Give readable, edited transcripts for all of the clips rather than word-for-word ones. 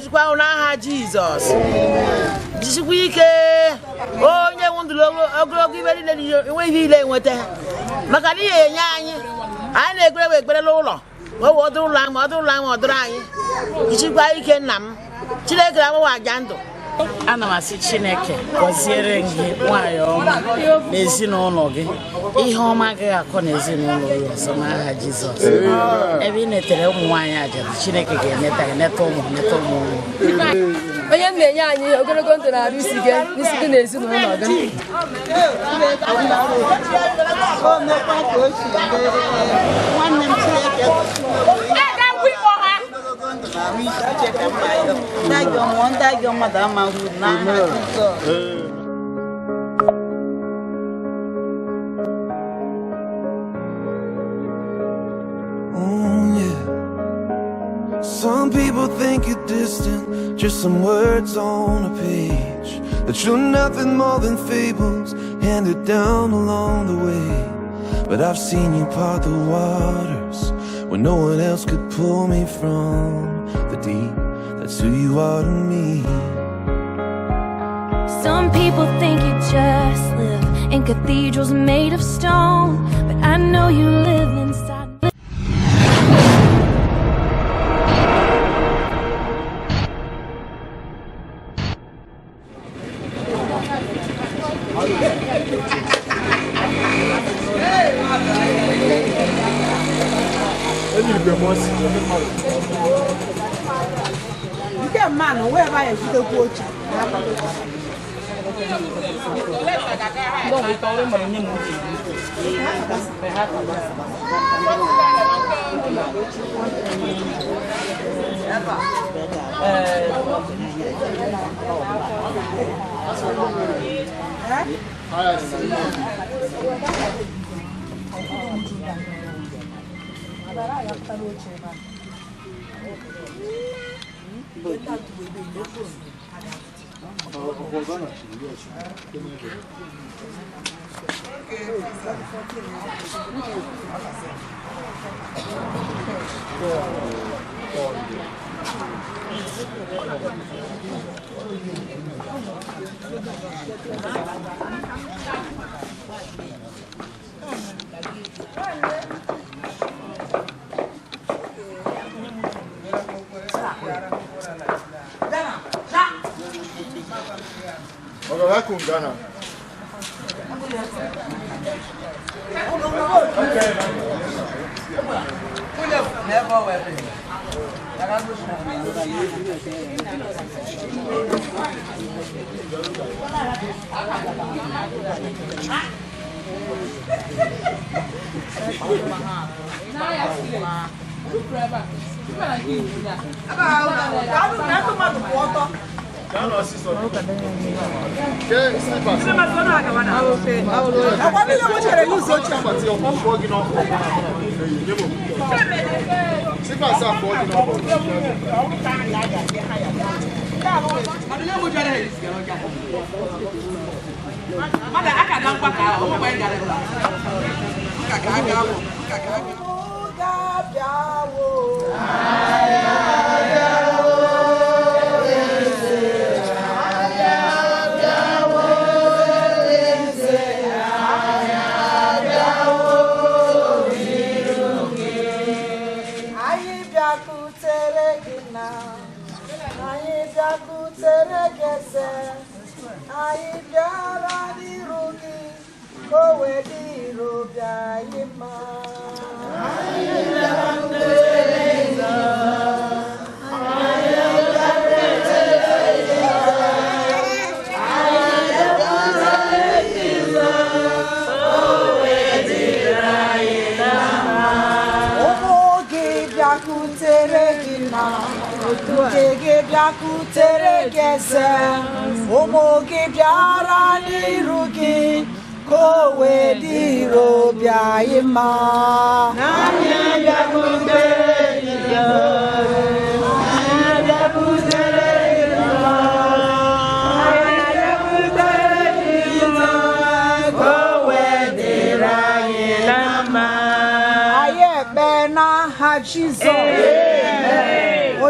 mejikwa n'aha Jizọs jisikwa ike onye nwụndụrụ ogologo ibe niile enweghị ile enweta maka na ihe enye anyị na-ekpere ekpere n'ụlọ o dụrụ ụlọ anyị ma ọ dụrụ ụlọ anyị ma ọ dụrụ anyị jisikwa ike nna m Chineke agbawa aja ndụ ana m asị Chineke gọziere gị nwanyị ọma n'ezinụlọ gị ihe ọma agaghị akọ n'ezinụlọ gị ọzọ n'aha Jizọs ebe ị netere ụmụ nwaanyị aja Chineke ga-eneta gị neta ụmụ onye na-enye anyị ogologo ndụ na-arụ isi gị n'ezinụlọ gị Some people think you're distant, just some words on a page, that you're nothing more than fables handed down along the way. But I've seen you part the waters when no one else could pull me from the deep. That's who you are to me. Some people think you just live in cathedrals made of stone, but I know you live inside.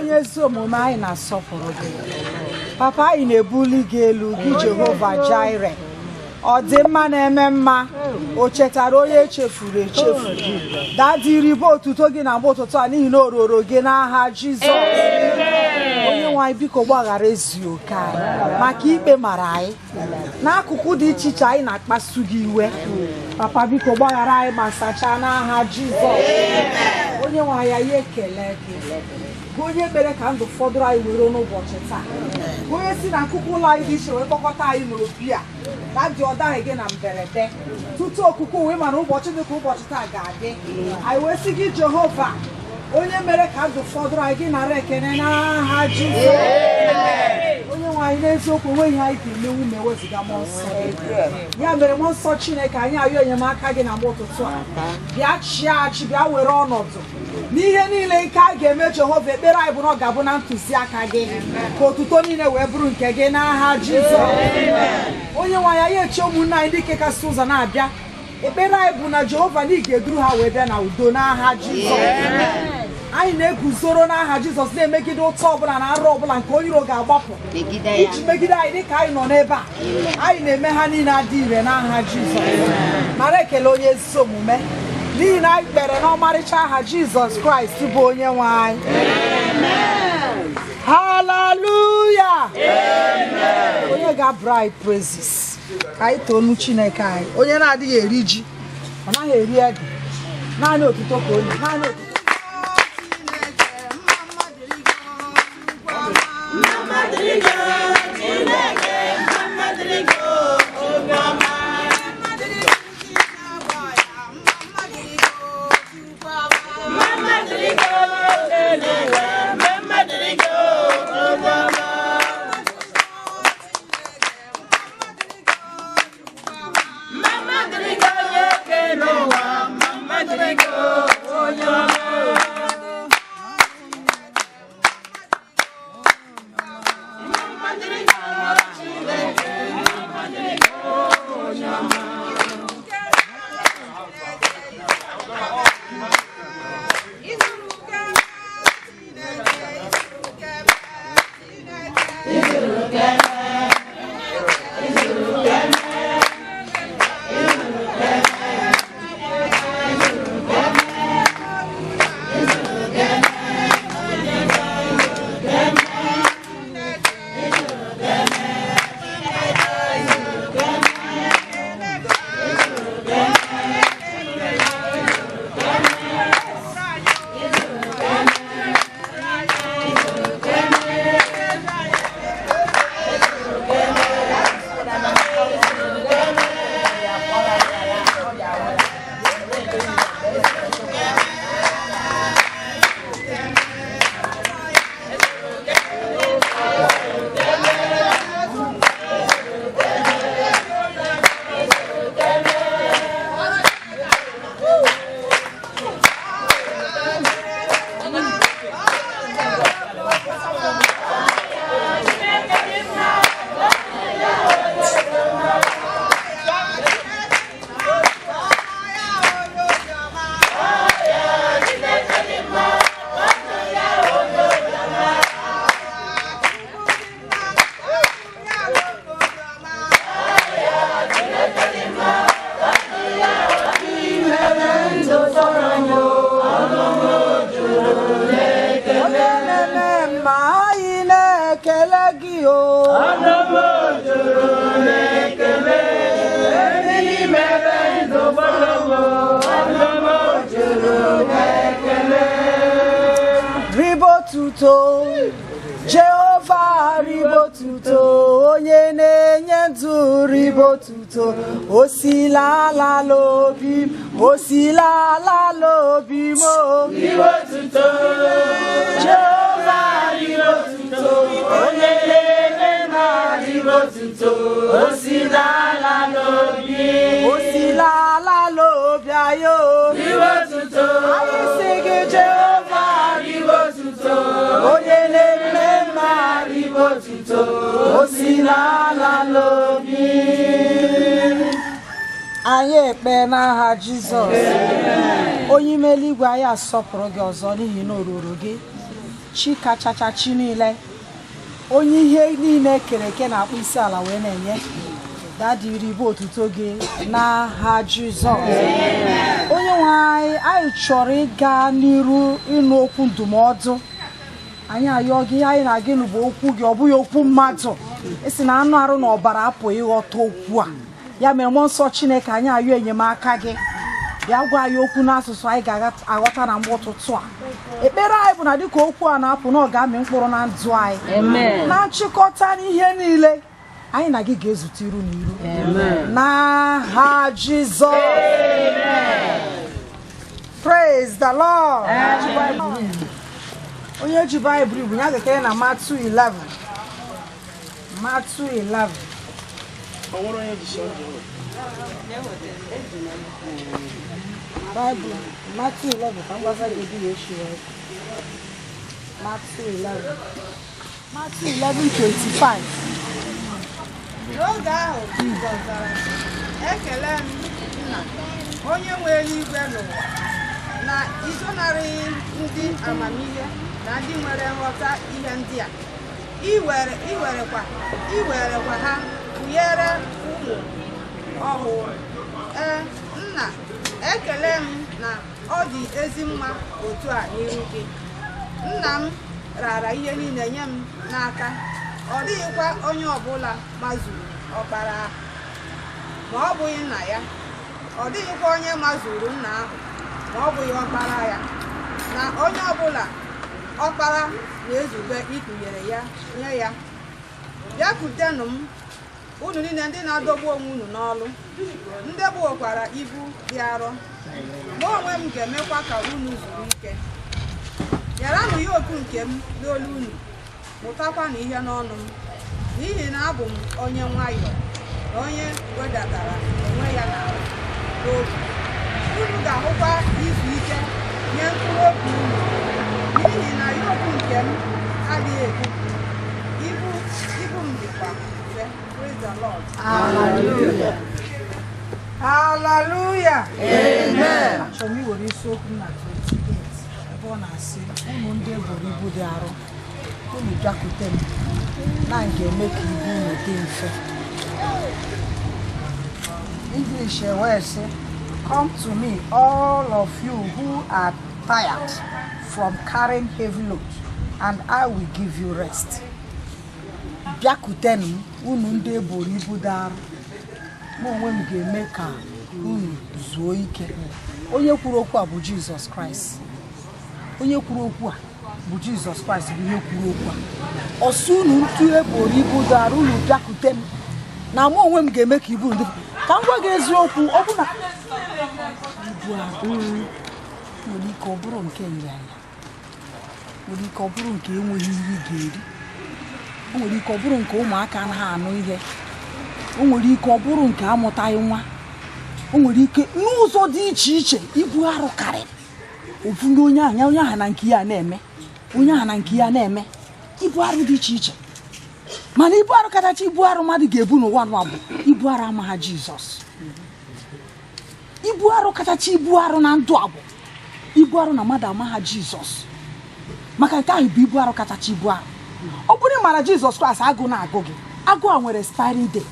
onye ezi omume anyị na-asọpụrụ gị papa anyị na-ebuli gị elu gị Jehova Jireh ọ dị mma na-eme mma o chetara onye echefuru echefu dadị ribe otuto gị na mgbe ụtụtụ a n'ihi na ororo gị n'aha Jizọs onye nwe anyị biko gbaghara ezioke anyị maka ikpe mara anyị n'akụkụ dị iche iche anyị na-akpasu gị iwe papa biko gbaghara anyị ma sachaa n'aha Jizọs onye nwe anyị anyị ekele gị bụ onye mere ka ndụ fọdụrụ anyị were n'ụbọchị taa onye si na nkụkụ ụlọ anyị dị iche wee kpọkọta anyị n'obi a na dị ọdaghị gị na mberede tutu okuku wee mana ụbọchị dị ka ụbọchị taa ga-adị anyị wee sị gị Jehova onye mere ka ndụ fọdụrụ anyị gị nara ekene n'aha Jizọs onye nwe anyị n'eziokwu onweghị anyị ga-emenwu ma eweziga mmụọ nsọ ya mere mmụọ nsọ Chineke anyị ayọ enyemaka gị na mgbe ụtụtụ a bịa chịa achị bịa were ọnọdụ n'ihe niile nke a ga-eme Jehova ekpere anyị bụ na ọ ga-abụ na ntụziaka gị ka otuto niile wee bụrụ nke gị n'aha Jizọs onye nwe anyị echi ụmụnne anyị ndị ike kasị ụzọ na-abịa ekpere anyị bụ na Jehova na ị ga-eduru ha wee bịa na udo n'aha Jizọs anyị na-eguzoro n'aha Jizọs na-emegide ụtọ ọbụla na arụ ọbụla nke onye iro ga-agbapụ iji megide anyị dịka anyị nọ n'ebe a anyị na-eme ha niile adị ire n'aha Jizọs mara ekele onye ezi omume n'ihi na anyị kpere n'ọmarịcha aha Jizọs Kraịst bụ onye nwe anyị haleluya onye ga-abụrụ anyị praises ka anyị tonu Chineke anyị onye na-adịghị eri ji ọ naghị eri ede naanị otuto ka onye naanị otuto Jehova ribotuto onye na-enye ndụ ribotuto osilala l'obi mo ribotuto Jehova ribotuto onye na-enye ndụ ribotuto osilala l'obi ayo ribotuto anyị sị gị Jehova ribotuto onye na-eme mma ribotuto osilala l'obi anyị ekpe n'aha Jizọs onye ime eluigwe anyị asọpụrụ gị ọzọ n'ihi na oruru gị chi kachacha chi niile onye ihe niile kere eke na-akpụ isi ala wee na-enye dadi ribe otuto gị n'aha Jizọs. Onye nwe anyị chọrọ ịga n'iru ịnụ okwu ndụmọdụ anyị ayọ gị anyị na gị bụ okwu gị ọ bụghị okwu mmadụ esi na anụ arụ na ọbara apụ ịghọta okwu a ya mere mmụọ nsọ Chineke anyị ayọ enyemaka gị bịa gwa anyị okwu n'asụsụ anyị ga-aghọta na mgbe ụtụtụ a. Ekpere anyị bụ na dịka okwu a na-apụ na ọ ga-amị mkpụrụ na ndụ anyị na nchịkọta n'ihe niile anyị na gị ga-ezute iru n'iru n'aha Jizọs. Praise the Lord. Onye ji Baịbụl bụ ya ga-ekere na Matthew 11. Matthew 11. Bible, Matthew 11, Matthew 11:25. N'oge ahụ Jizọs zara, ekele m Nna, onye nwe eluigwe n'ụwa, na izonarịghị ndị amamihe na ndị nwere nghọta ihe ndị a. Iwerekwa ha kụnyere ụmụ ọhụụ. Nna, ekele m na ọ dị ezi mma otu a n'ihu gị. Nna m rara ihe niile nye m n'aka. Ọ dịghịkwa onye ọbụla mazuru ọkpara ahụ ma ọ bụghị nna ya. Ọ dịghịkwa onye mazuru nna ahụ ma ọ bụghị ọkpara ya. Na onye ọbụla ọkpara na-ezube ịtụnyere ya nye ya. Bịakwutenụ m, unu niile ndị na-adọgbu onwe unu n'ọlụ, ndị buokwara ibu dị arọ, ma onwe m ga-emekwa ka unu zuru ike. Yaranụ yoku nke m n'olu unu, mụtakwanụ ihe n'ọnụ m, n'ihi na abụ m onye nwayọọ na onye wedatara onwe ya n'obi. Unu ga-ahụkwa izu ike nye mkpụrụ obi unu, n'ihi na yoku nke m adịghị egbu, ibu m dịkwa mfe. Praise the Lord. Hallelujah. Hallelujah. Amen. Achọrọ m iwere isiokwu na 28 ebe ọ na-asị unu ndị buru ibu dị arọ unu bịakwute m na ga-eme ka ibu unu dị mfe. English wee sị, come to me all of you who are tired from carrying heavy loads and I will give you rest. Bịakwutenụ m unu ndị buru ibu dị arọ ma onwe m ga-eme ka unu zuo ike. Onye kwuru okwu a bụ Jizọs Kraịst. Onye kwuru okwu a bụ Jizọs Kraịst bụ ihe kwuru okwu a. Ọsụ unu ntụ eburu ibu dị arọ unu bịakwute m na mụ onwe m ga-eme ka ibu ndị ka m gwa gị eziokwu. Ọ bụ na ibu arọ nwere ike ọ bụrụ nke nyanya, nwere ike ọ bụrụ nke enweghị ihe ị ga-eri, o nwere ike ọ bụrụ nke ụmụaka anaghị anụ ihe, o nwere ike ọ bụrụ nke amụtaghị nwa, o nwere ike n'ụzọ dị iche iche ibu arụ karịrị. Ofu onye ahụ na nke ya na-eme, onye ahụ na nke ya na-eme ibu arụ dị iche iche. Mana ibu arụ kachacha ibu arụ mmadụ ga-ebu n'ụwa nwa bụ ibu arụ amaha Jizọs. Ibu arụ kachacha ibu arụ na ndụ a bụ ibu arụ na mmadụ amaha Jizọs. Maka nke ahụ bụ ibu arụ kachacha ibu arụ. Ọ bụrụ mara Jizọs Kraịst agụ na-agụ gị, agụ a nwere expiring date.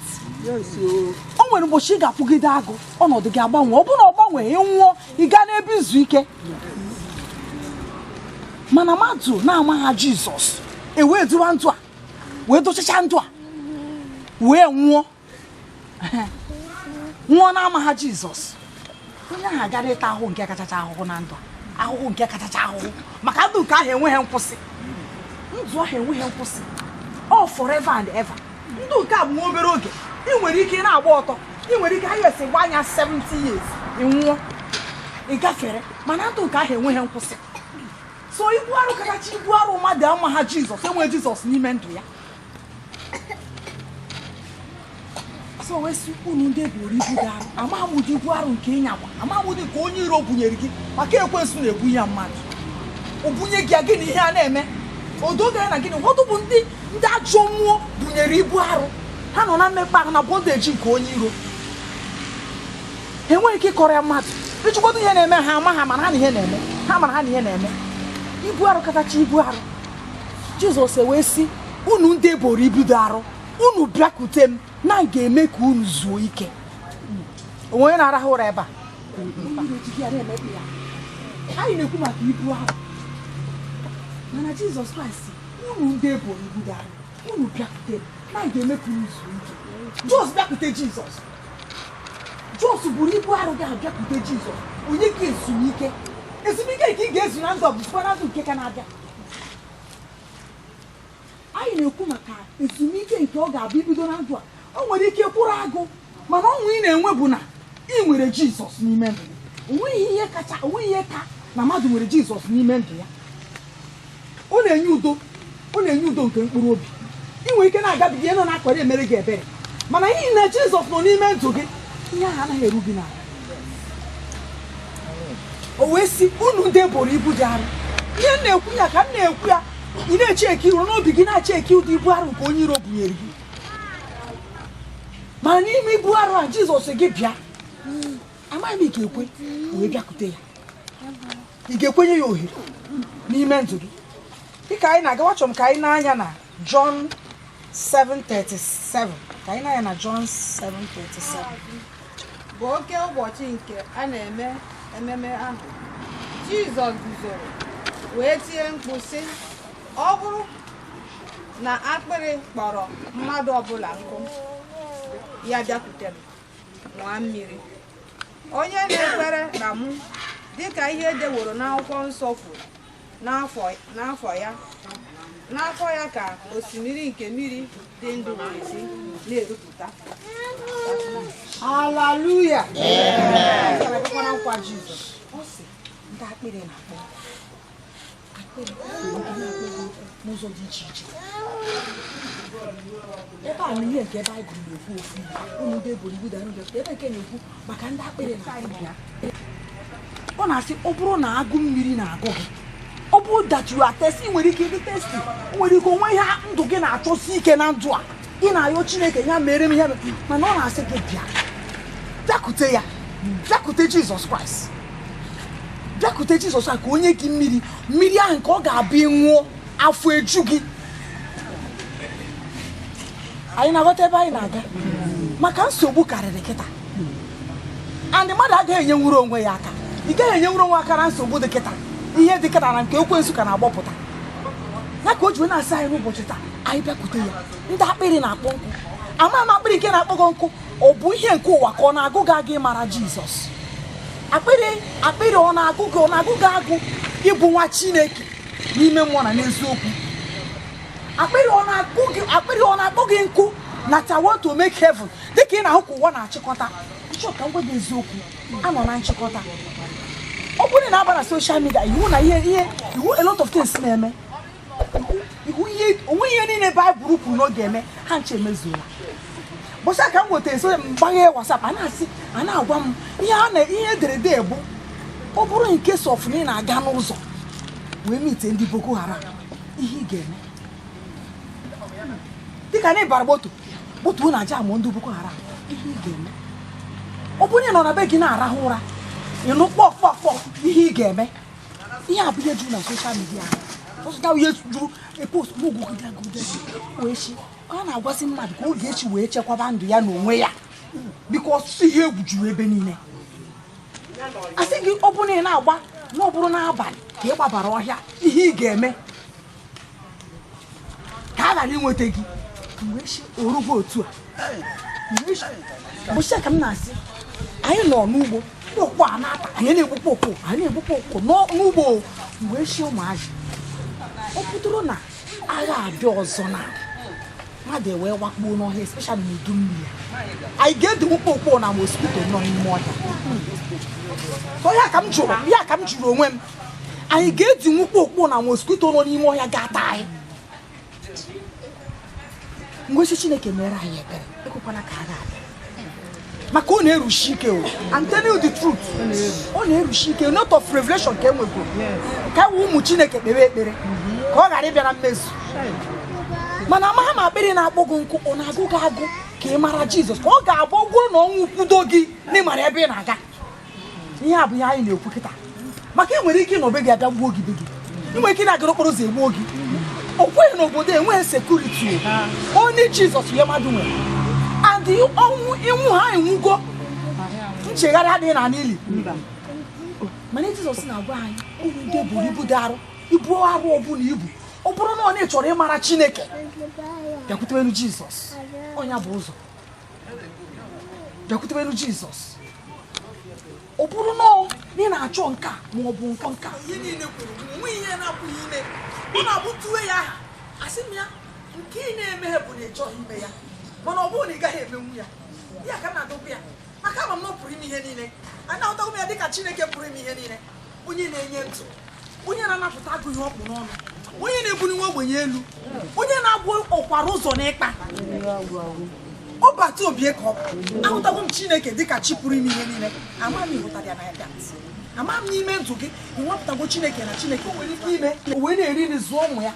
O nwere ụbọchị ị ga-apụgide agụ, ọnọdụ gị agbanwe. Ọ bụrụ na ọ gbanwee, ị nwụọ, ị gaa n'ebe izu ike. Mana mmadụ na-amaha Jizọs ewee dụwa ndụ a, wee dochacha ndụ a, wee nwụọ na-amaha Jizọs. Onye ahụ agara ịta ahụhụ nke kachacha ahụhụ na ndụ, ahụhụ nke kachacha ahụhụ, maka ndụ nke ahụ enweghị nkwụsị. Ndụ ahụ enweghị nkwụsị, ọ forever and ever. Ndụ nke a bụ nwa obere oge, ị nwere ike na-agba ọtọ, ị nwere ike ha esi gba anya 70 years ị nwụọ, ị gafere, mana ndụ nke ahụ enweghị nkwụsị. So ibu arụ kachacha ibu arụ mmadụ amaha Jizọs, enweghị Jizọs n'ime ndụ ya. So wee sị unu ndị buru ibu dị arụ, amaghị ibu arụ nke ịnyagba, amaghị ka onye iro bunyere gị, maka ekwensu na-ebu ya mmadụ. O bunye gị gịnị ihe a na-eme, odo ga na gịnị. Ụfọdụ bụ ndị ajọ mmụọ bunyere ibu arụ, ha nọ na mmekpa ahụ na bondeji nke onye iro. Ha enweghị ike ịkọrọ ya mmadụ, ịchụkwado ihe na-eme ha ama ha mana ha na ihe na-eme, ha mara ha na ihe na-eme. Ibu arụ kachacha ibu arụ Jizọs wee sị unu ndị boro ibu dị arọ unu bịakwute m na ga-eme ka unu zuo ike. Onwe na-arahụ ụra ebe a anyị na-ekwu maka ibu ahụ mana Jizọs Kraịst unu ndị boro ibu dị arọ unu bịakwute m na ga-eme ka unu zuo ike. Jos bịakwute Jizọs. Jos buru ibu arụ ga-abịakwute Jizọs onye ka ezumike ezumike nke ị ga-ezu na ndụ ọbụzikwa na ndụ nke ka na-abịa. Anyị na-ekwu maka ezumike nke ọ ga-abịa ibido na ndụ a. O nwere ike kwụrụ agụ mana ọṅụ ị na-enwe bụ na ị nwere Jizọs n'ime ndụ ya. Onweghị ihe ka na mmadụ nwere Jizọs n'ime ndụ ya. Ọ na-enye udo nke mkpụrụ obi. Ị nwere ike na-agabiga ihe nọ na-akwara emere gị ebere mana n'ihi na Jizọs nọ n'ime ndụ gị ihe ahụ anaghị eru gị n'ala. O wee sị unu ndị boro ibu dị arọ. Ihe m na-ekwu ya ka m na-ekwu ya ị na-eche eke iru n'obi gị na-eche eke ụdị ibu arụ nke onye iro bunyere gị mana n'ime ibu arụ a Jizọs gị bịa amaghị m ị ga-ekwe wee bịakwute ya. Ị ga-ekwenye ya ohere n'ime ndụ gị dịka anyị na-agawa. Chọrọ m ka anyị na-anya na John 7:37 ka anyị na-anya na John 7:37 bụ oke ụbọchị nke a na-eme ememe ahụ. Jizọs guzoro wee tie mkpu sị ọ bụrụ na akpịrị kpọrọ mmadụ ọbụla nkụ ya bịakwutere nwa mmiri. Onye na-ekwere na mụ dịka ihe edeworo n'akwụkwọ nsọ kwuru n'afọ ya ka osimiri nke mmiri dị ndụ ezi na-erupụta. Haleluya. Nkwa Jizọs ọ sị ndị akpịrị na-akpọ n'ụzọ dị iche iche. Ebe a ihe nke Baịbụl na-ekwu ofu unu ndị buru ibu dara ụjọ ebe nke na-ekwu maka ndị akpịrị na-akpọ ya. Ọ na-asị ọ bụrụ na agụ mmiri na-agụ gị ọ bụrụ that you are thirsty nwere ike ịdị thirsty nwere ike onwe ihe ndụ gị na-achọsi ike na ndụ a ị na-ayọ Chineke ya mere m ihe mana ọ na-asị gị bịakwute ya bịakwute Jizọs Kraịst bịakwute Jizọs ka onye gị mmiri ahụ nke ọ ga-abịa ịṅụọ afọ eju gị. Anyị na-aghọta ebe anyị na-aga maka nsogbu karịrị kịta and mmadụ agaghị enyenwuru onwe ya aka. Ị gaghị enyenwuru onwe aka na nsogbu dị kịta ihe dị kịta na nke ekwensu ka na-agbọpụta ya ka o ji na-asị anyị n'ụbọchị taa anyị bịakwute ya. Ndị akpịrị na-akpọ nkụ ama m akpịrị nke na-akpọ gị nkụ ọ bụ ihe nke ụwa ka ọ na-agụ gị agụ ịmara Jizọs. Akpịrị ọ na-agụ gị agụ ịbụ nwa Chineke n'ime mmụọ na n'eziokwu. Akpịrị ọ na-akpọ gị nkụ na tawa to make heaven dịka ị na-ahụ ka ụwa na-achịkọta. Ịchọ ka m gwa gị eziokwu anọ na nchịkọta. Ọ bụrụ na aba na social media iwu na iwu a lot of things na-eme onwe ihe niile Baịbụl kwuru na ọ ga-eme ha nche emezuola. Bụsa ka m wetara so mgbaghe WhatsApp a na-agwa m ihe ederede bụ ọ bụrụ nke sọfụ na ị na-aga n'ụzọ wee mite ndị Boko Haram ihe ị ga-eme dịka na ịbara gbotuo na jam ndị Boko Haram ihe ị ga-eme. Ọ bụrụ na ị nọ na be gị na-arahụ ụra ịnụ kpọkpọkpọ ihe ị ga-eme. Ihe a bụ ihe juru na soshal midia ọsụta ihe juru epost mogwugide wee chi ọ na-agwasị mmadụ ka oge echi wee chekwaba ndụ ya n'onwe ya biko ọsụsụ ihe egwu juru ebe niile. Asị gị ọ bụrụ na ị na-agba na ọ bụrụ n'abalị ka ị gbabara ọhịa ihe ị ga-eme ka a ghara inweta gị wee chi orugo otu a bụcha ka m na-asị anyị nọ n'ugbo okpo a na-ata anyị na-egbukwa okpo n'ugbo wee chi ụmụazị. Ọ pụtara na agha abịa ọzọ na mmadụ wee wakpuo n'ọhịa especially n'udu mmiri anyị ga-edinwukwa okpo na mosquito nọ n'ime ọhịa. Ya ka m jụrụ onwe m anyị ga-edinwukwa okpo na mosquito nọ n'ime ọhịa ga-ata anyị. Ngwesi Chineke mere anyị ebere ekwekwana ka agha abịa maka ọ na-erushi ike I'm telling you the truth ọ na-erushi ike not of revelation ka enwego ka ụmụ Chineke kpere ekpere ka ọ ghara ịbịa na mmezu. Mana amaghị ma akpịrị na-akpọ gị nkụ ọ na-agụ gị agụ ka ị mara Jizọs ka ọ ga-abụ gwụrụ na ọnwụ kwudo gị na ịmara ebe ị na-aga. Ihe a bụ ihe anyị na-ekwu kịta maka ị nwere ike ịnọbe gị abịa gbuo gị be gị ị nwere ike na-aga n'okporo ụzọ egbuo gị okwe n'obodo enwe security only Jesus ye madu nwe and onwu inwu ha enwugo nchegharị adịghị na n'ili mana Jesus na-agwa anyị unu ndị buru ibu darụ ibu arụ ọbụ na ibu ọ bụrụ na ọ na-echọrọ ịmara Chineke bịakwutewenu Jesus onye bụ ụzọ bịakwutewenu Jesus ọ bụrụ na ị na-achọ nka ma ọ bụ nka ihe niile kwuru nwe ihe na-apụghị ime ọ na-abụtuwe ya aha asị m ya nke ị na-emeghe bụ na ịchọghị ime ya mana ọ bụrụ na ị gaghị emenwu ya ya ka na-adọkwu ya maka ama m na ọ pụrụ ime ihe niile a na-ahụtakwu m ya dịka Chineke pụrụ ime ihe niile onye na-enye ntụ onye na-anapụta agụ ihe ọkpụ n'ọnụ onye na-ebuli nwa ogbenye elu onye na-agwọ ọkwara ụzọ n'ịkpa ọ bata obie ka ọ ahụtakwu m Chineke dịka chi pụrụ ime ihe niile ama m ịhụtara ya na ya ama m n'ime ndụ gị ịnwapụtago Chineke na Chineke o nwere ike ime wee na-eri nri zụọ ụmụ ya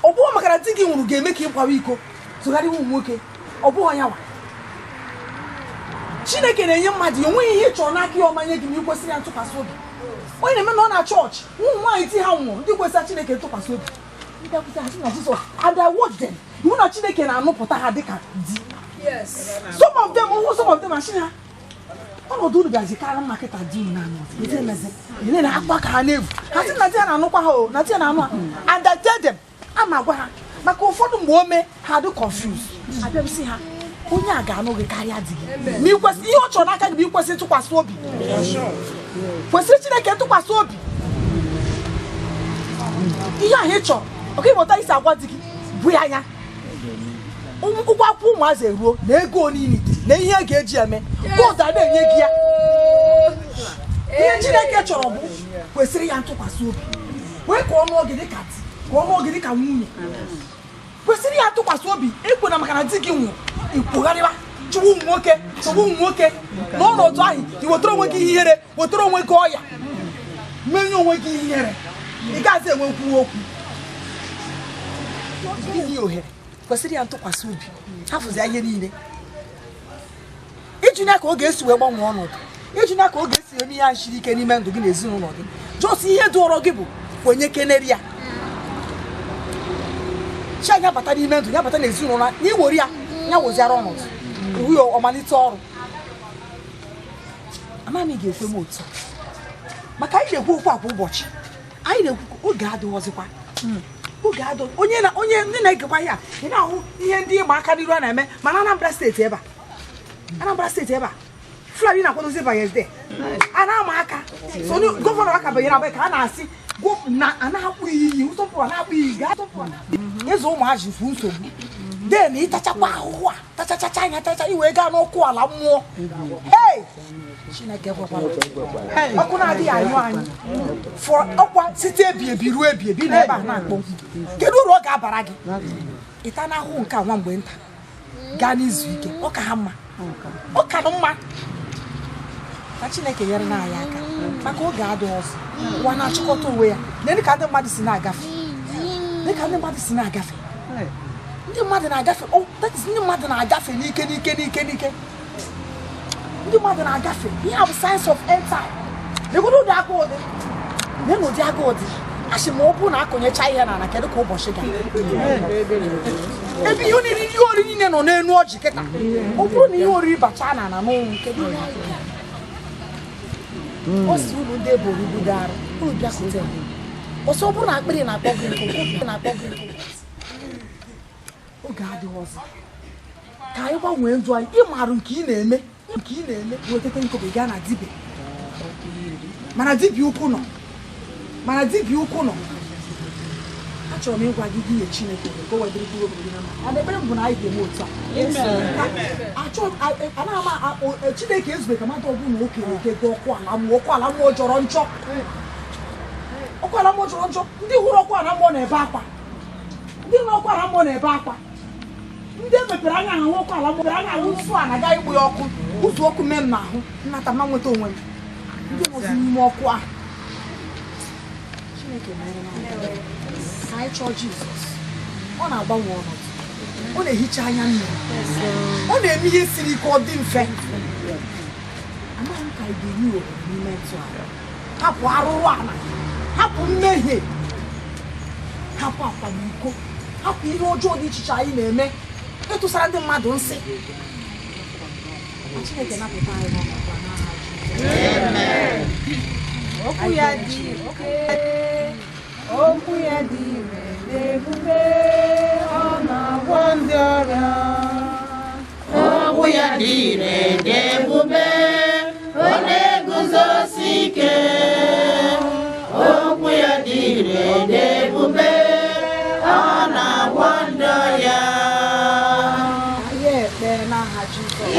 ọ bụghị maka na di gị nwụrụ ga-eme ka ị gbawa iko tụgharịwa ụmụ nwoke ọ bụghị ọnyanwa Chineke na-enye mmadụ onweghị ihe ị chọrọ n'aka ya ọmanye gị ma ị kwesịrị ya ntụkwasị obi onye na-eme na ọ na chọọchị ụmụ nwaanyị ti ha nwụrụ ndị kwesịrị Chineke ntụkwasị obi ịbịakwute ha sị na Jizọs and I watch them iwu na Chineke na-anụpụta ha dịka di some of them asị ha ọnọdụ unu bịazi karịa mmakịta di unu na-anọ na-akpa ka ha na-evu ha sị na di ya na-anụkwa ha o na di ya na-anụ ha and I tell them ama agwa ha maka ụfọdụ mgbe o mee ha dị confused abịa m sị ha onye a ga-anụ gị karịa di gị ma ikwesị ihe ọ chọrọ n'aka gị bụ ikwesị ntụkwasị obi kwesịrị Chineke ntụkwasị obi ihe ahụ ị chọrọ ọka ịmụta isi agwa di gị bụ ya anya ụgwọ akwụkwọ ụmụazị eruo na ego niile na ihe a ga-eji eme ụda na-enye gị ya ihe Chineke chọrọ bụ kwesịrị ya ntụkwasị obi wee ka ọnụ oge dịka di ka ọnụ oge dịka nwunye kwesịrị ya ntụkwasị obi ekwe na maka na di gị nwụrụ ikwugharịwa chụwa ụmụ nwoke n'ọnọdụ ahụ i wetara onwe gị ihere wetara onwe gị ọya menye onwe gị ihere ị gaghịzi enwekwu okwu ihe ohere kwesịrị ya ntụkwasị obi hafụzi ihe niile ijunya ka ọ ga-esi wee gbanwee ọnọdụ ijunya ka ọ ga-esi eme ihe shiri ike n'ime ndụ gị na ezinụlọ gị jọs ihe dụọrọ gị bụ kwenye keneri ya chi anya bata n'ime ndụ ya bata n'ezinụlọ na iwere ya weziara ọnọdụ iwu ya ọmalite ọrụ amaghị ga-ekwe m otu maka anyị na-ekwu okwu a kwa ụbọchị anyị na-ekwu oge adịghọzikwa onye ndị na-egekwa ya ị na-ahụ ihe ndị ịma aka n'iru a na-eme mana Anambra steeti ebe a Fulani na-akwadozi banyere a na-ama aka so gọvanọ aka banyere abịa ka a na-asị na-akpụ iyi ụsọpụ na-akpụ iyi eze ụmụazị fu nsogbu den ịtachakwa ahụhụ a tachachacha anya tacha iwee gaa n'ọkụ ala mmụọ Chineke gwakwara ọkụ na-adịghị anyụ anyị ọkwa site ebi ruo ebi na ebe a na-akpọ kedu uru ọ ga-abara gị ịta n'ahụhụ nke a nwa mgbe nta gaa n'izu ike ọ ka ha mma ọ ka mma ka Chineke nyere anyị aka maka oge adịghị ọzọ ụwa na-achịkọta onwe ya na ka ndị mmadụ si na-agafe ndị mmadụ na-agafe n'ike ndị mmadụ na-agafe ihe a bụ signs of end time n'egodo ụdị aka ụdị achị ma ọ bụrụ na akụnyecha ihe na kedu ka ụbọchị ga ebe ihe oriri niile nọ n'enu ọjị kịta ọ bụrụ na ihe oriri bachaa na n'ọnwụ kedu o si unu ndị eboro ibu gara unu bịakwute ọsọ ọ bụrụ na akpịrị na-akpọ gị nkụ oge adịghị ọzọ ka anyị gbanwee ndụ anyị ịmarụ nke ị na-eme wetete nkobe gaa na dibịa mana dibịa ukwu nọ achọrọ m ịgwa gị ihe Chineke ka o wedịrị bụrụ obodo na mma ekpere mbụ na anyị ga-eme otu a anaghị Chineke ezube ka mmadụ ọbụla na okenye ike ga ọkụ ala mmụọ jọrọ njọ ndị hụrụ ọkụ ala mmụọ na-ebe akwa ndị emepere anya ahụ ọkụ ala mmụọ anya ahụ nsụ a na-aga igbu ya ọkụ ụzọ ọkụ mee m n'ahụ nnata ma nweta onwe m ndị nọzi n'ime ọkụ ahụ Chineke mere ka anyị chọọ Jizọs ọ na-agbanwe ọnọdụ ọ na-ehicha anya mmiri ọ na-eme ihe siri ike ọ dị mfe amaghị m ka anyị ga-enye obodo n'ime ntụ ala hapụ arụrụ ala hapụ mmehie hapụ akwamiko hapụ ihe ọjọọ dị iche iche anyị na-eme ịtụsara ndị mmadụ nsị Chineke napụta anyị n'ọnọdụ n'aha Jizọs. Okwu ya dị ire ebube ọ na-agwọ ndị ọrịa. Okwu ya dị ire ebube ọ na-eguzosi ike. Okwu ya dị ire ebube ọ na-agwọ ndị ọrịa. Anyị ekpe n'aha Jizọs.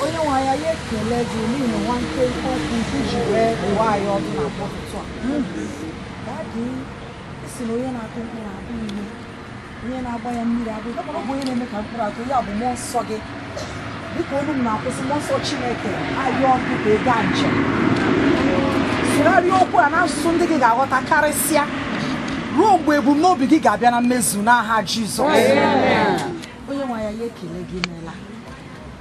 Onye nwe anyị ekele gị n'ihi nwa nkenke okwu nke ji wee ụwa anyị ọdụ na ụtụtụ a. Si na onye na-akụ mkpụrụ abụ ihe onye na-agba ya mmiri abụ ọ bụ onye na-eme ka mkpụrụ atụ ya bụ mmụọ nsọ gị dịka olu m na-akwụsị mmụọ nsọ Chineke ayọ gị ka ị gaa njem sụgharịa okwu a n'asụsụ ndị gị ga-aghọta karịsịa ruo mgbe ebumnobi gị ga-abịa na mmezu n'aha Jizọs. Onye nwe ya ekele gị meela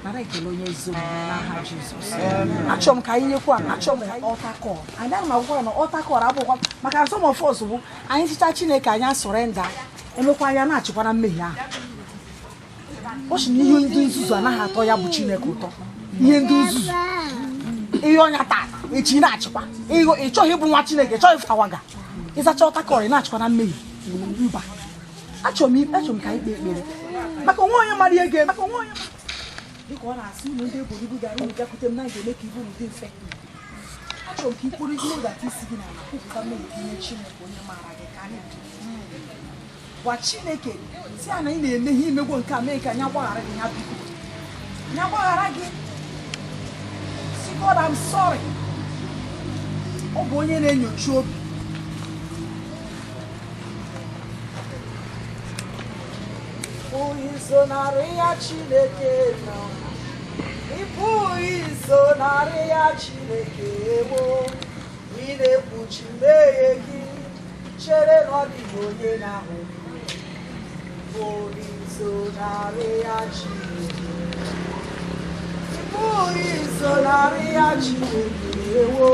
nara ekele onye ezi omume n'aha Jizọs. Achọrọ m ka anyị nyekwa achọrọ m ka ọta kọl anyị ana m agwụkwara na ọta kọl abụkwa maka some of us bụ anyị chicha Chineke anyị asọrenda emekwa anya na-achịkwa na mmehie ahụ. Ọ sị na ihe ndị nzuzu anaghị atọ ya bụ Chineke ụtọ. Ihe ndị nzuzu ihe ọnya taa echi na-achịkwa ị chọghị ịbụ nwa Chineke ị chọghị ịfawaga ịzacha ọta kọl ị na-achịkwa na mmehie mba. Achọrọ m ka anyị kpee ekpere maka onwe onye mara ihe ga-eme dịka ọ na-asị ụlọ ndị eboro ibu gara unu bịakwute m na ga-eme ka ibu dị mfe. Achọrọ m ka ikpụrụ ihe ụdata isi gị n'ala kwupụta mmehie gị nye Chineke onye maara gị ka anyị gwa Chineke si a na ị na-eme ihe imegwo nke a mee ka anyị agbaghara gị ya biko anyị agbaghara gị si God I'm sorry. Ọ bụ onye na-enyocha obi izonarị ya Chineke nọ ịpụghị izonarị ya Chineke ewo ị na-ekpuchi mmehie gị chere na ọ dịghị onye na-ahụ ịpụghị izonarị ya Chineke ịpụghị izonarị ya Chineke ewo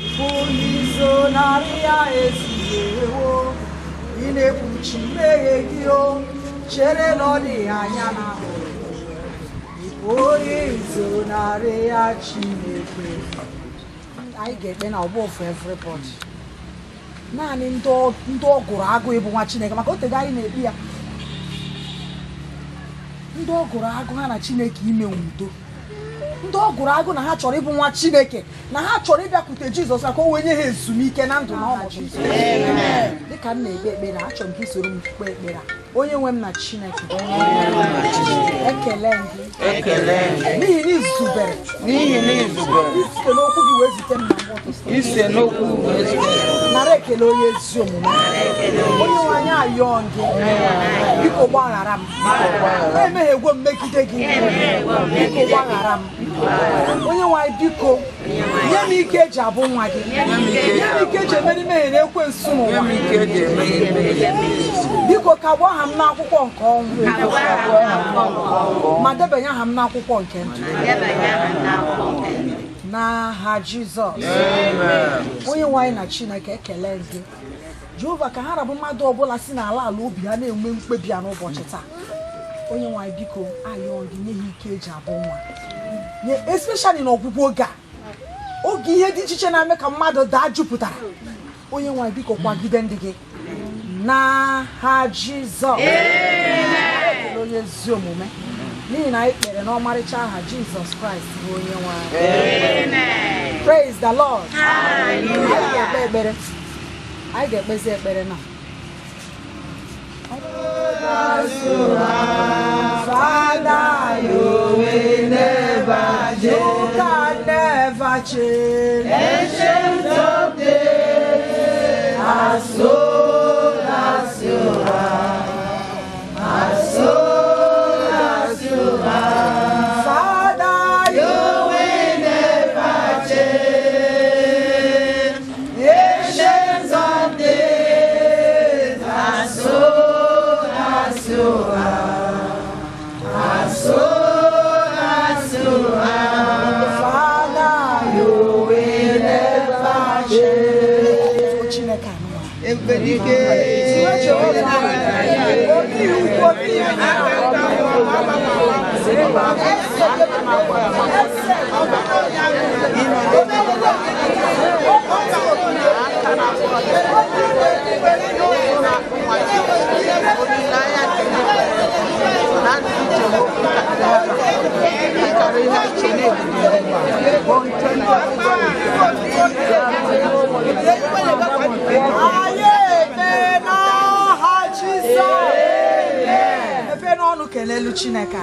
ịpụghị izonarị ya ezigbo ewo ị na-ekpuchi mmehie gị o chere na ọ dị anya na onye izonarị ya Chineke. Anyị ga-ekpe na ọgbọ for everybody naanị ndị ọ gụrụ agụ ịbụ nwa Chineke maka otego anyị na-ekpe ya ndị ọ gụrụ agụ ha na Chineke ime udo ndị ọ gụrụ agụ na ha chọrọ ịbụ nwa Chineke na ha chọrọ ịbịakwute Jizọs ka o wee nye ha ezumike na ndụ na ọnọdụ dịka m na-ekpe ekpere achọrọ m ka isoro m kpee ekpere onye nwe m na Chineke ekele gị n'ihi na izubere ise n'okwu gị wee zite m na mbụ nara ekele onye ezi omume onye nwe anyị ayọọ gị biko gbaghara m na-emeghegwo m megide gị biko gbaghara m onye nwe anyị biko nye m ike eji abụ nwa gị nye m ike eji emeri mmehie na ekwensu n'ụwa biko ka gbuo aha m n'akwụkwọ nke ọnwụ ma debanye aha m n'akwụkwọ nke ndụ n'aha Jizọs. Onye nwe anyị na Chineke ekele gị Jehova ka ha rabụ mmadụ ọbụla si n'ala ala obi ha na-enwe mkpebi ya n'ụbọchị taa. Onye nwe anyị biko ayọọ gị nye ha ike eji abụ nwa especially n'ọgwụgwụ oge a oge ihe dị iche iche na-eme ka mmadụ daa jupụtara. Onye nwe anyị biko kwagide ndị gị n'aha Jizọs. Onye ezi omume n'ihi na anyị kpere n'ọmarịcha aha Jizọs Kraịst bụ onye nwe anyị. Praise the Lord. Anyị ga-ekpe ekpere anyị ga-ekpezi ekpere na Father, you will never change. You can never change. Ancient of days, as old as you are, as old as you are. Father, you will never change. Ancient of days, as old as you are. As soon as you are, Father, you will kelelu Chineke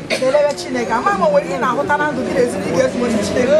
kelele Chineke ama mo we na ahụta na ndụ gị ezi gị ezi mo Chineke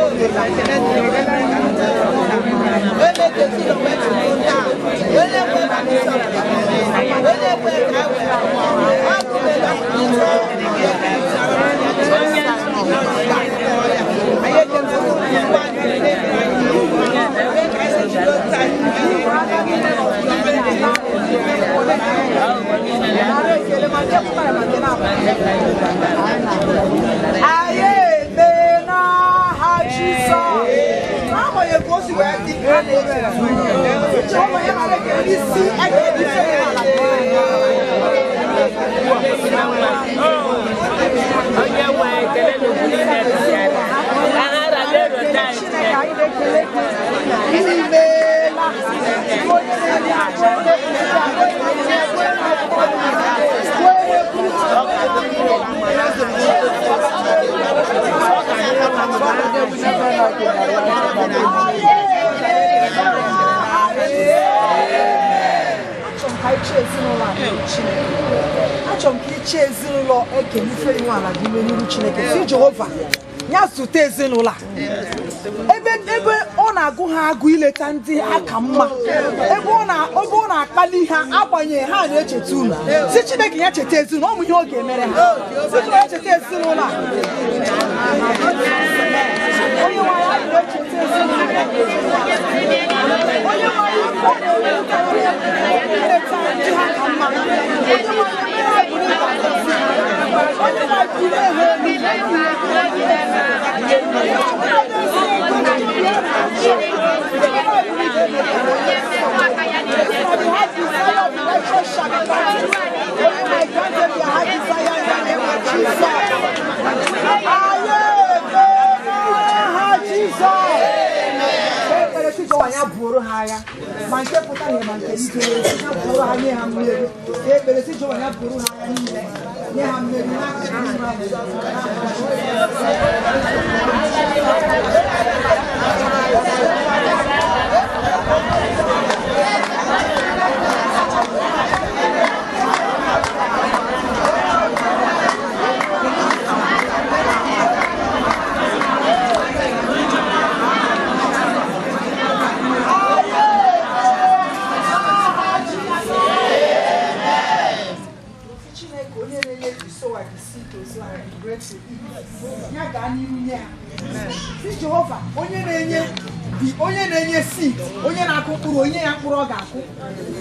ezinụlọ ekenife iwu ala gị n'iru Chineke si Jehova ya zute ezinụlọ ebe ọ na-agụ ha agụ ileta ndị aka mma ebe ọ na-akpali ha agbanyeghị ha na-echeta unu si Chineke ya cheta ezinụlọ ụmụ ihe ọ ga-emere ha si Chineke ya cheta ezinụlọ onye nwe ya na-echeta ezinụlọ onye nwe ileta ndị aka mma ma nke pụta ihe ma nke ike ya bụrụ ha nye ha mmeri ekpere si Jehova ya bụrụ ha niile nye ha mmeri Jehova onye na-enye seed onye na-akụ mkpụrụ onye ya mkpụrụ ọ ga-akụ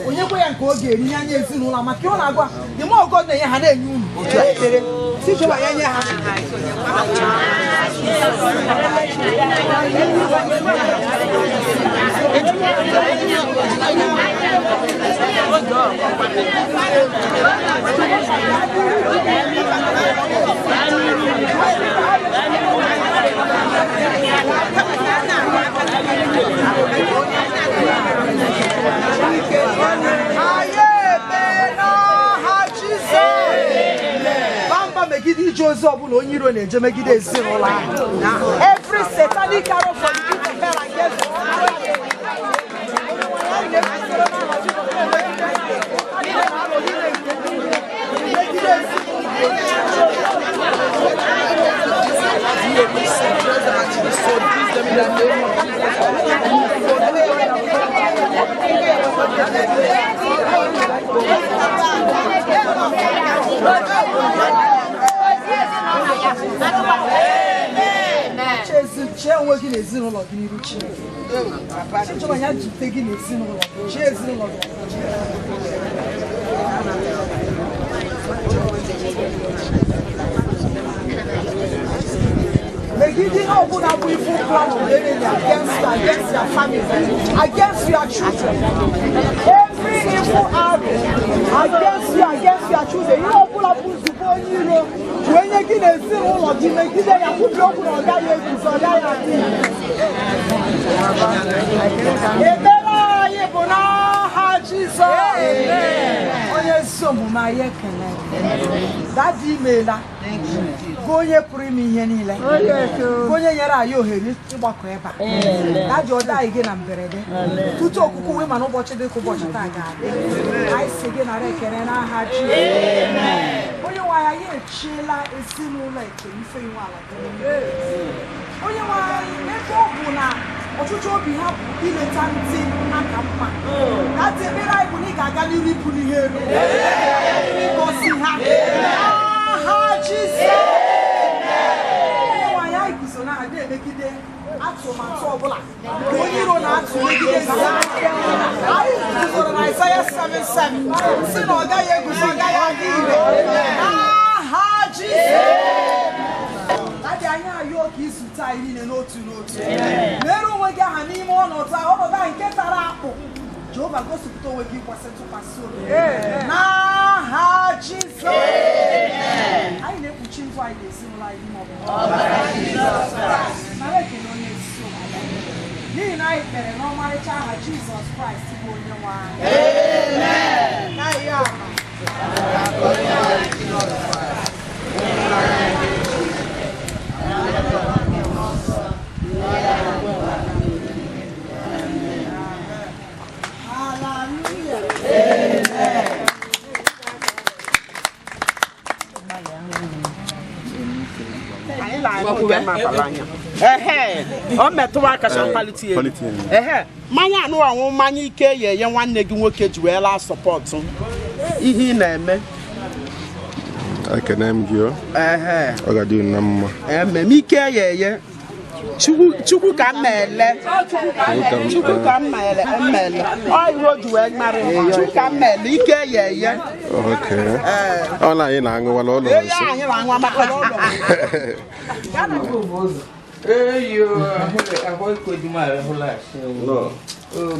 onye kwe ya nke ọ ga-eri ya nye ezinụlọ maka ọ na-agwa the more God na-enye ha na-enye unu otu ekpere si Jehova ya nye ha megide ije ozi ọbụla onye iro na-eje megide ezinụlọ ahụ every satanic arrow from the pit of hell against chee onwe gị n'ezinụlọ gị n'iru Chineke chọrọ ya jite gị n'ezinụlọ gị chee ezinụlọ gị megide ihe ọbụla bụ ifu plan of the enemy against your family, against your children, every evil arrow against your children, ihe ọbụla bụ nzube onye iro wee nye gị gị na ezinụlọ gị megide ya kwubi okwu na ọ gaghị eguzo ọ gaghị adị ekpere anyị bụ n'aha Jizọs onye ezi omume anyị ekele dadi imeela gị onye pụrụ ime ihe niile gị onye nyere anyị ohere ịgbakọ ebe a dadi ọ daghị gị na mberede tutu okuku wee mana ụbọchị dị ka ụbọchị taa ga-adị anyị si gị nara ekele n'aha Jizọs onye nwe anyị echiela ezinụlọ ekele ife iwe ala onye nwe anyị ebe ọ bụ na ọtụtụ obi ha bụ ileta ndị aka mma dadi ekpere anyị bụ na ị ga-aga n'iru ịpụ n'ihe elu igosi ha n'aha Jizọs onye nwe anyị guzo na ada emegide atụmatụ ọbụla onye iro na-atụ megide anyị guzoro na Isaiah 7:7 si na ọ gaghị eguzo ọ gaghị aga ire n'aha Jizọs adị anya ayọ ka izute anyị niile n'otu n'otu mere onwe gị aha n'ime ọnọdụ ahụ nke tara akpụ Jehova gosipụta onwe gị kwesị ntụkwasị obi n'aha Jizọs anyị na-ekpuchi ndụ anyị na-ezinụlọ anyị n'ime nara ekele onye ezi n'ihi na anyị kpere n'ọmarịcha aha Jizọs Kraịst bụ onye nwe anyị ọ metụrụ aka kwaliti elu mmanya anụ ọnwụ mmanya ike ye nwanne gị nwoke ji wee laa sọpọtụ ihe ị na-eme ekene m gị ọ ga-adị na mma ememe ike ye Chukwu ka m ele Chukwu ka m ele ọ ihe o ji wee mara Chukwu ka m ele ike ye ọ na anyị na-aṅụwala ụlọ nsọ anyị na-aṅụ maka ụlọ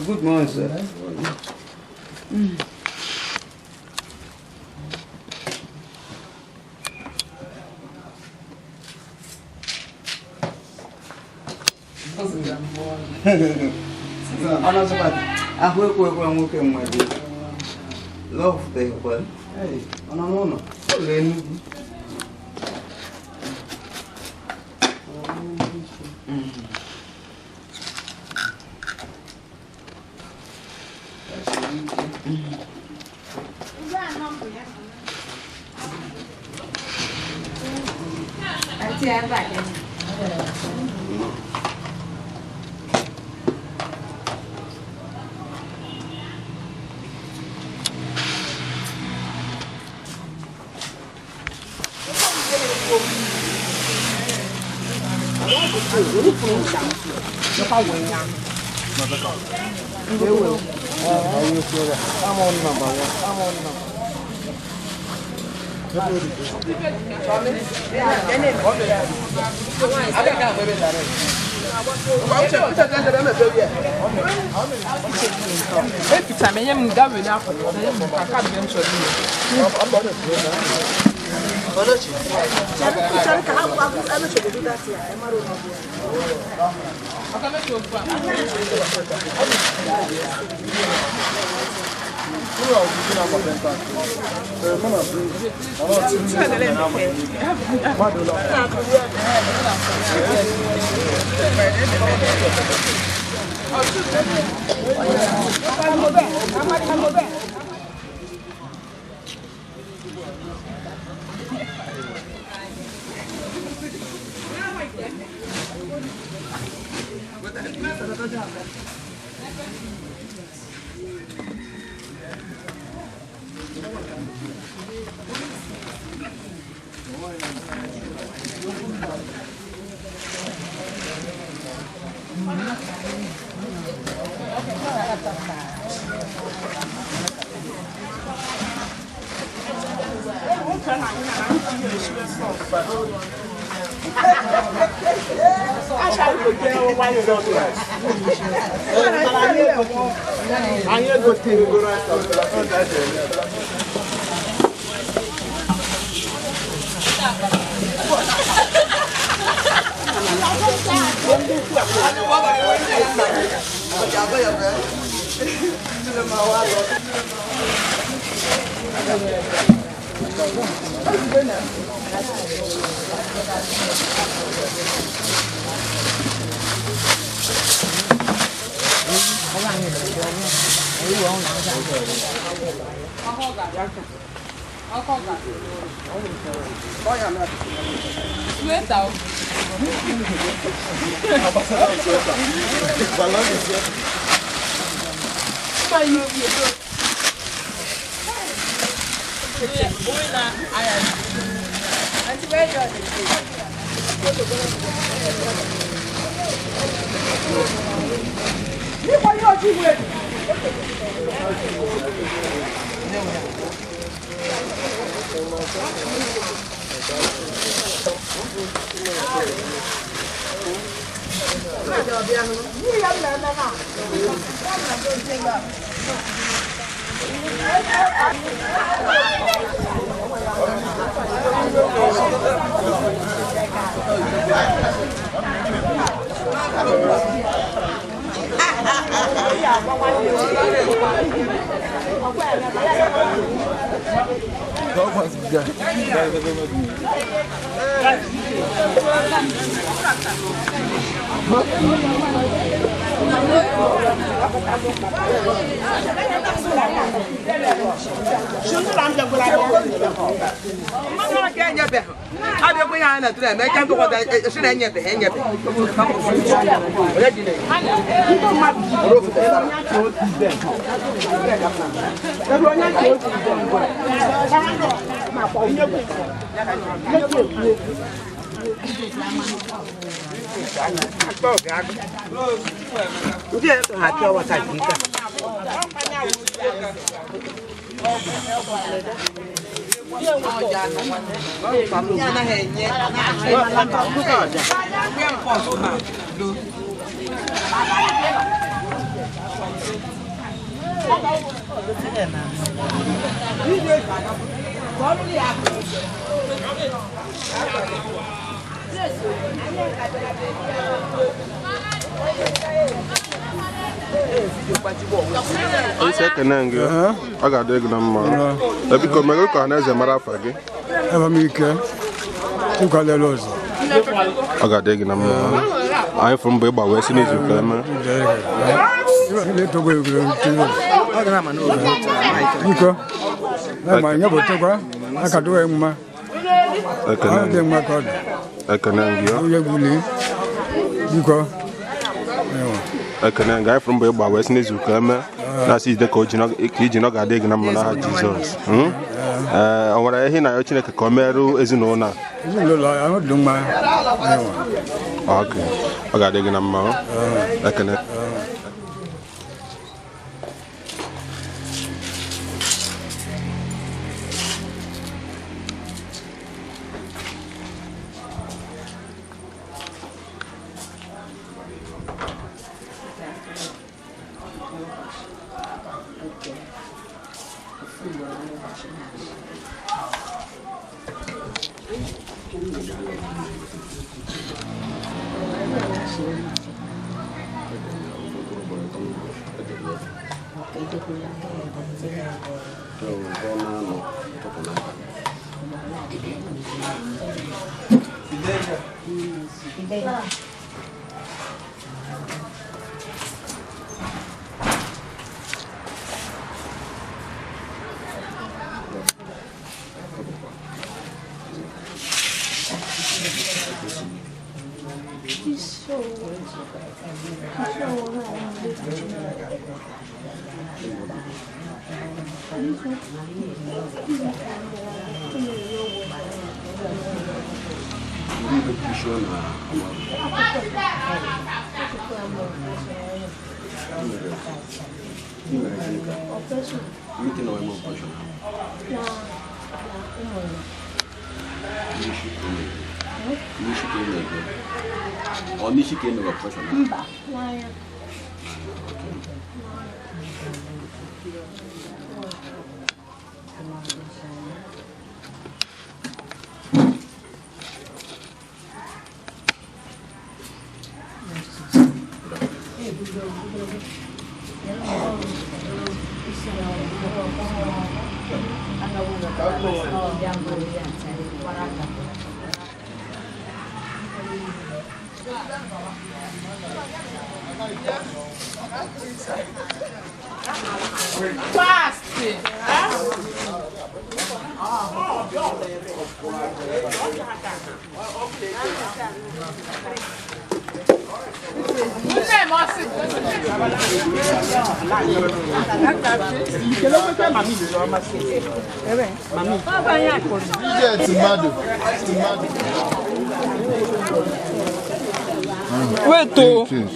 good morning, sir. Love the well. Hey, no. Ise kenenge aga de gna mma e biko mego ka na ze mara fa gi e ba mi ke ku ka le lozo aga de gna mma ai from be ba we sini zu ka ma le to go go aga na ma no biko na ma nya bo to kwa aka do e mma aka de mma ko aka na ngio ye guli biko aka na ngai from be ba we sini zu ka ma na si de ko jino ijino ga de gna mma na Jesus awara ehi na yo Chineke ka meru ezinu na lo ahụ dị mma okay ọ ga-adị gị na mma ekene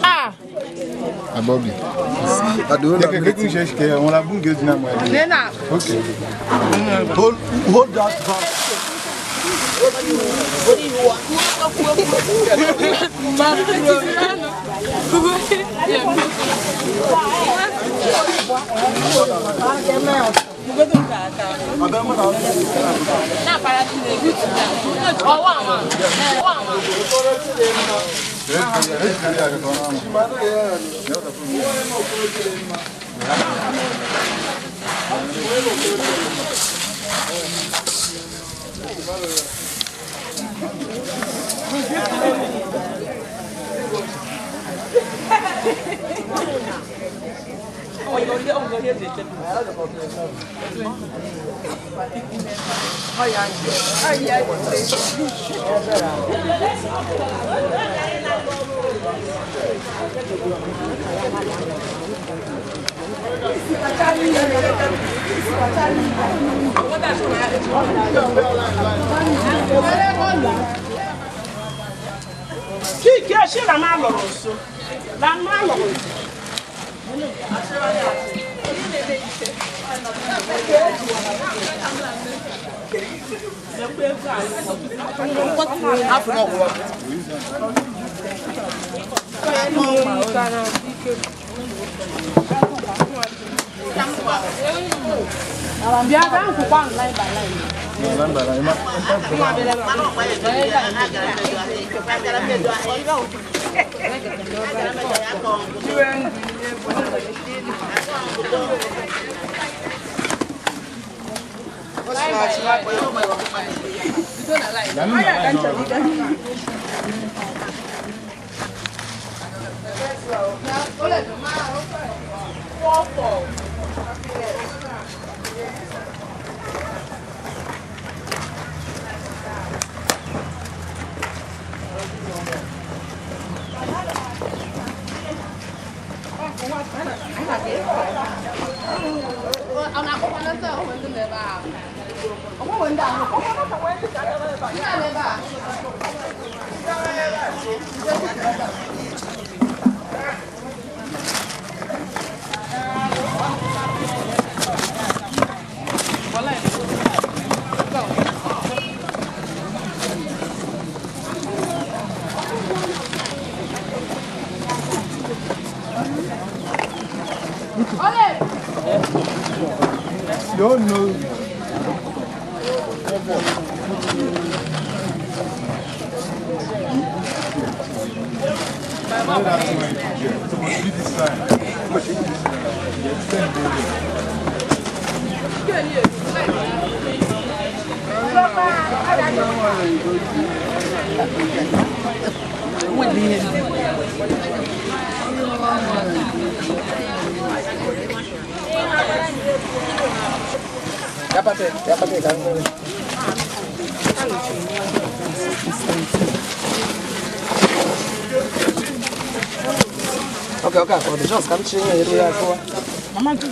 Ah. Bobby. On la boum que Nena. Okay. Hold that back. Qui a acheté la main la main Don't know. Okay, for the just come change it here for. Mama do.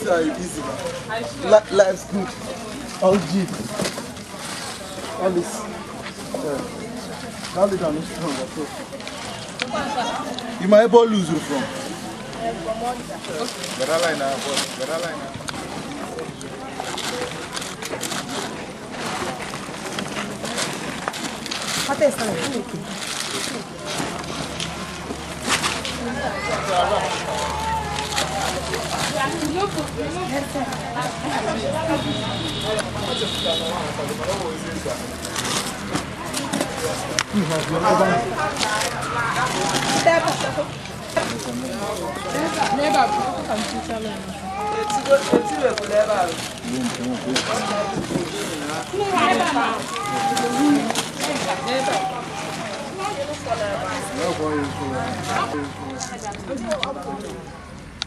easy. Life's good. All G. All this. Now they don't strong. You might able lose you from. Better line now. Better line now. What is that?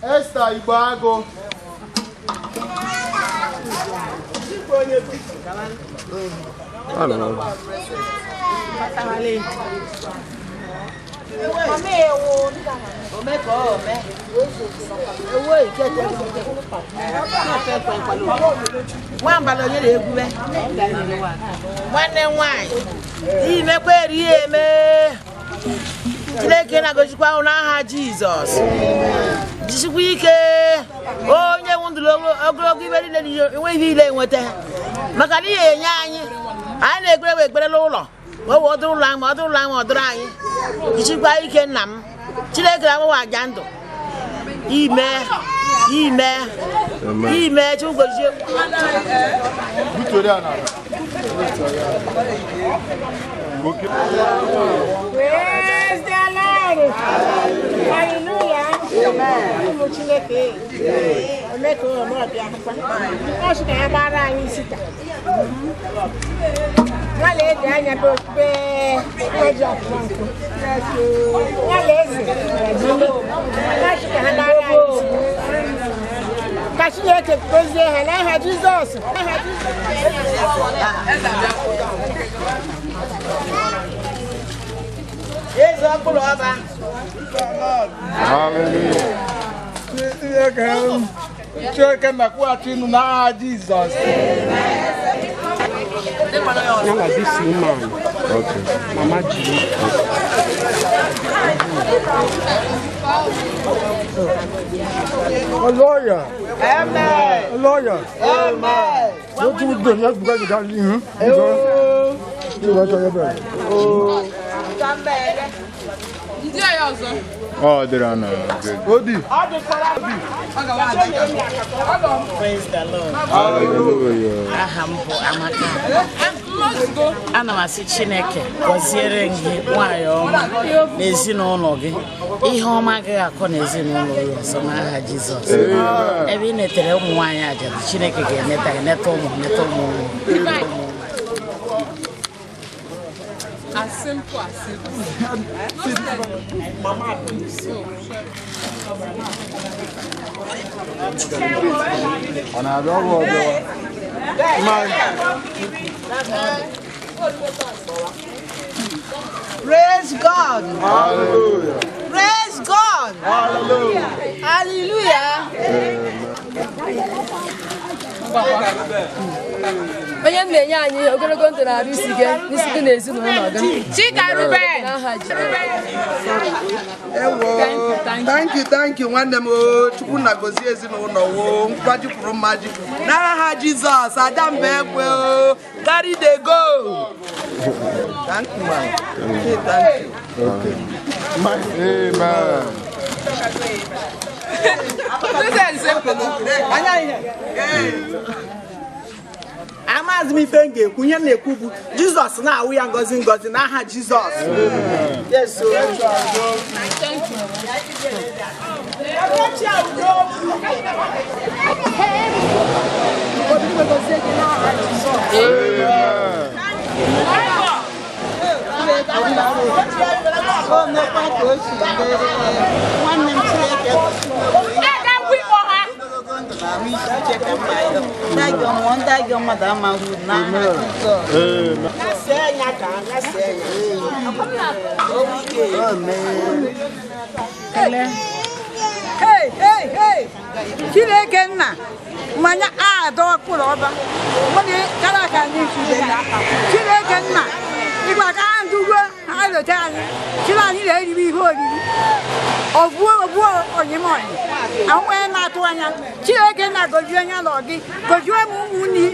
Esther Igbago. Hello. Chineke na-agọzikwa unu n'aha Jizọs. Jisikwa ike onye nwụndụrụ ogologo ibe niile enweghị ile nweta maka na ihe enye anyị na-ekpere ekpere n'ụlọ ma ọ bụ ọdụrụ ụlọ anyị ma ọdụrụ ụlọ anyị ma ọdụrụ anyị. Jisikwa ike nna m Chineke na-agbawa aja ndụ ime Chukwu Praise the Lord. Hallelujah. Amen. Chineke na-akwụghachi unu n'aha Jizọs. Now this woman, Mama G. A lawyer. Amen. A lawyer. Amen. What you do? Yes, because you got him. Oh, there are no. Odi. Praise the Lord. Hallelujah. Aha m bụ Amaka. Ana m asị Chineke gọziere gị nwanyị ọma n'ezinụlọ gị. Ihe ọma agaghị akọ n'ezinụlọ gị ọzọ n'aha Jizọs. Ebe ị netere ụmụ nwaanyị aja, Chineke ga-eneta gị neta ụmụ. As simple as Mama, On a double. Praise God. Hallelujah. Praise God. Hallelujah. Hallelujah. onye na-enye anyị ogologo ndụ na-arụ isi gị na ezinụlọ gị. Thank you nwanne m Chukwu na gozie ezinụlọ wo mkpaji kwuru mmaji n'aha Jizọs ada mba ekwe carry the go. Thank you man. Thank you. Okay. Amazị m ife ga-ekwu ihe na-ekwu bụ Jizọs na-awụ ya ngozi ngozi n'aha Jizọs. Yes, so Hey! Chineke nna Chineke nna ịgwa ka ha ndugwe ha leta anyị Chineke na-eribe ihe oriri obuo onyemọnyị ahụghị na-atụ anya Chineke nna gozie anya lọ gị gozie m ụmụnni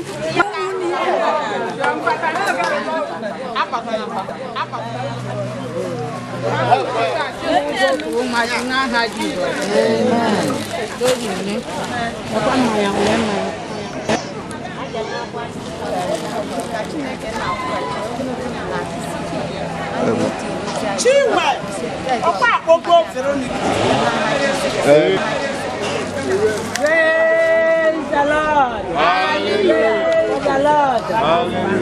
Chinwe ọkwa akpọgo Praise the Lord. Praise the Lord.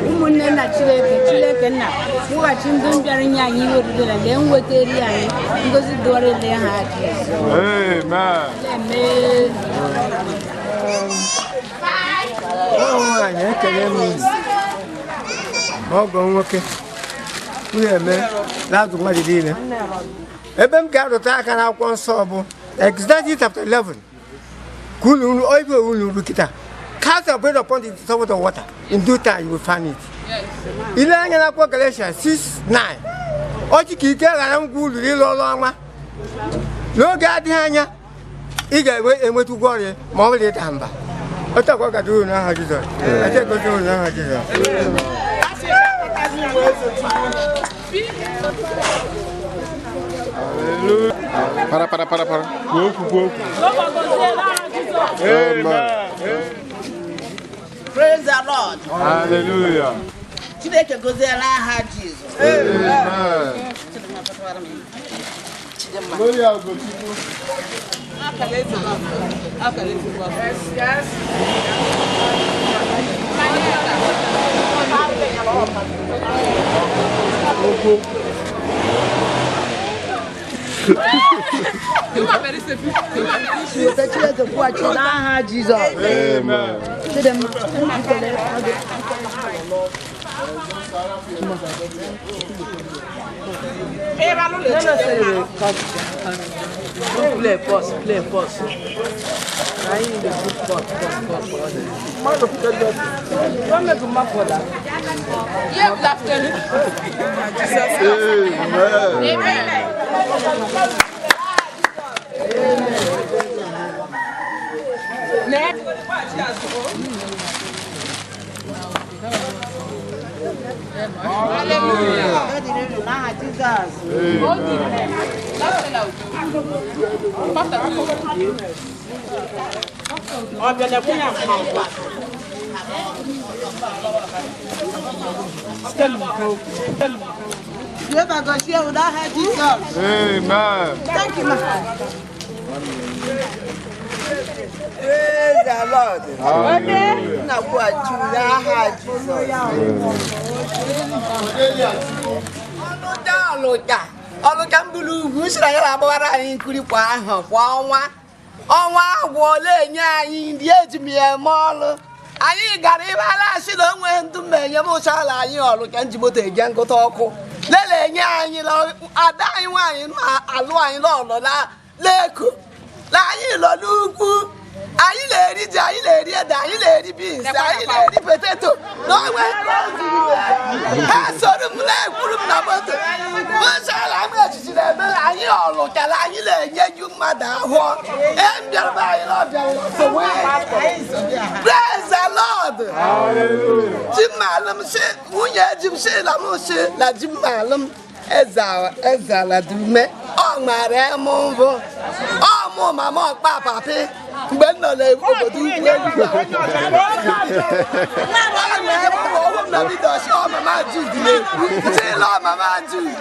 Ụmụnne na Chineke nna mụghachi ndị bịara nye anyị ihe oriri na lee nwetara anyị ngozi dụọrọ ele ha anyị ekele m ọgọ nwoke nwunye eme na-azụ mmadụ niile ebe m ga-arụta aka n'akwụkwọ nsọ bụ Exodus chapter 11 ka unu kita cast your bread upon the top of the water in due time you will find it. Ile anya na akwụkwọ Galatians 6:9 ọchị ka ike ghara ngwa ulu ịlụ ọrụ ọma n'oge adịghị anya ị ga-enweta ụgwọ ọrịa ma ọ bụrụ ịda mba otu akwa gada uru n'aha Jizọs echegozi uru n'aha Jizọs. Para. Pouco. Amen. Praise the Lord. Hallelujah. Chineke gozie n'aha Jizọs. Amen. Gloria ao Gotipo. Yes. N'aha Jizọs. Amen. Play pause. I need a good pause. Don't make a mark for that. Yes, Amen. Thank you, praise the Lord. Ọlụka mbulu ugwu siri anyị na-agbawara anyị nkiri kwa ọnwa agwụla enye anyị ndị ejimeme ọlụ anyị gara ịbala asị na onwe ndụ menye m ụchala anyị ọlụka njimoto eje nkụta ọkụ lele enye anyị ada anyị nwaanyị alụ anyị n'ọlọ na leko na anyị lọ n'ugwu anyị na-eri ji anyị na-eri ede anyị na-eri beans anyị na-eri poteto n'onwe ha soro m na-ekwuru m na moto ụchala m echichi na-eme anyị ọlụkara anyị na-enye ju mmadụ ahụ mbịaraba anyị n'ọbịa praise the Lord. Ji mmalụ si nwunye ji m si na m si na ji mmalụ m ezala dume ọ mara eme mbụ ọmụ mama ọkpa papi mgbe m nọ n'obodo ugwu Mama Jude na-ekwu chịla Mama Jude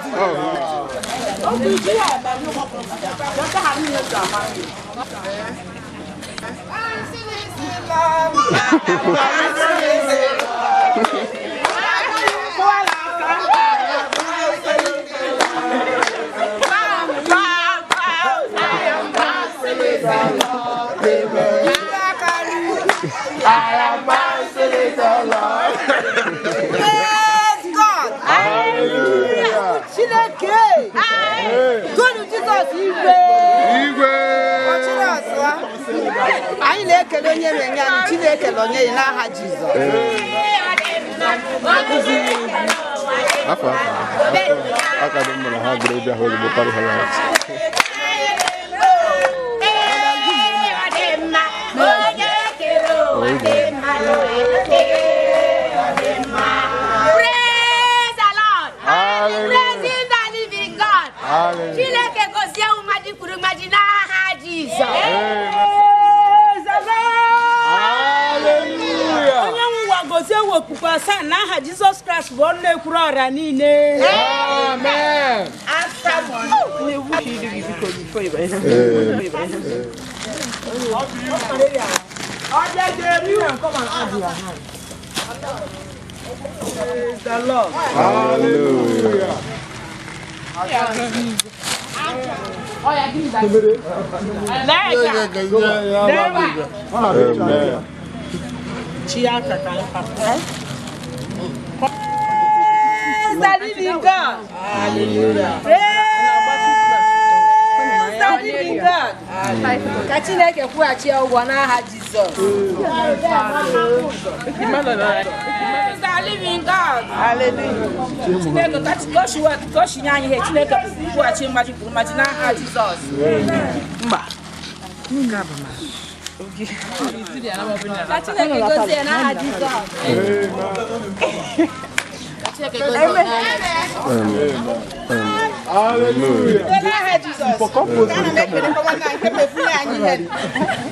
anyị na-ekele onye na-enye anyị Chineke na onye n'aha Jizọs. Apa? Aka dị mma na ha gụrụ ebe ahụ ozugbo karịa ya. Praise the Lord. Praise the living God. Chineke gozie ụmụadị kwuru mmadụ n'aha Jizọs. Onye nwa gozie wokpukpe asaa n'aha Jizọs Kraịst bụ ọnụ ekwuru ọra niile. Amen. Praise the Lord. Hallelujah. Praise the living God. Hallelujah. Praise the living God. Ka Chineke kwụghachi ụgwọ n'aha Jizọs. Praise the living God. Hallelujah. Chineke ka o shinye anyị ihe Chineke kwụghachi mmadụ kwuru mmadụ n'aha Jizọs. Mba. Nke a bụ ma. Ka Chineke gozie n'aha Jizọs.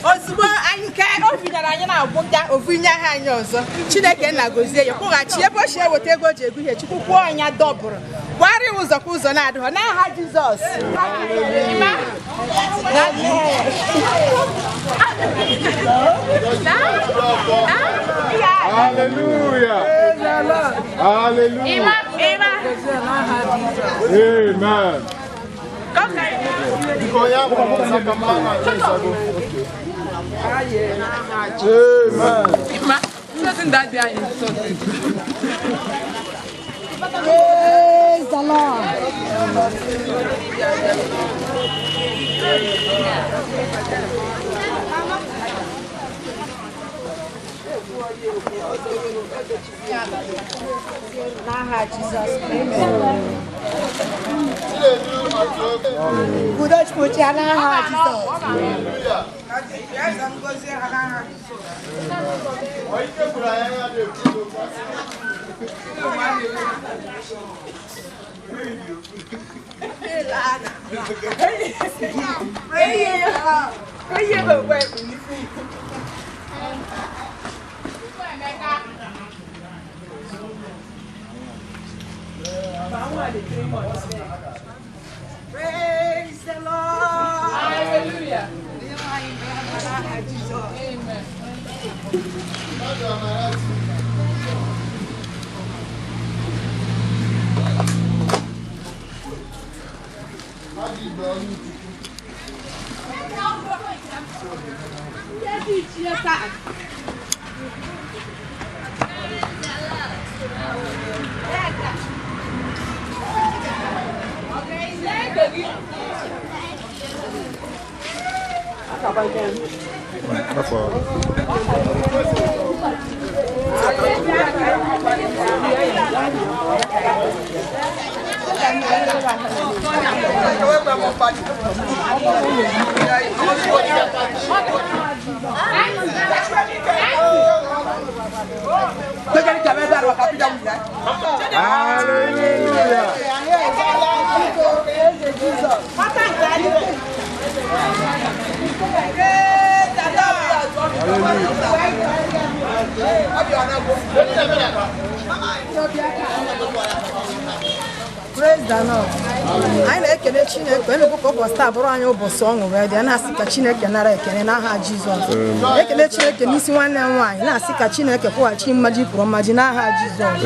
Ozugbo anyị ka o binyere anyị na-agwụga ovinye aha anyị ọzọ Chineke na-agọzie ya kwụghachi ebe o si eweta ego ji ego ihe Chukwu kwụọ ọnya dọbụrụ gwarị ụzọ ka ụzọ na-adịghọ n'aha Jizọs. Hallelujah. Hallelujah. Amen. Praise the Lord. N'aha Jizọs. Udo Chukwu chia n'aha Jizọs. Praise the Lord. Hallelujah. Praise the Lord. Anyị na-ekele Chineke onye bụ ụbọchị taa bụrụ anyị ụbọchị ọṅụ wee dị na-asị ka Chineke nara ekele n'aha Jizọs. Ekele Chineke n'isi nwanne m nwaanyị na-asị ka Chineke kwụghachi mmaji kwuru mmaji n'aha Jizọs.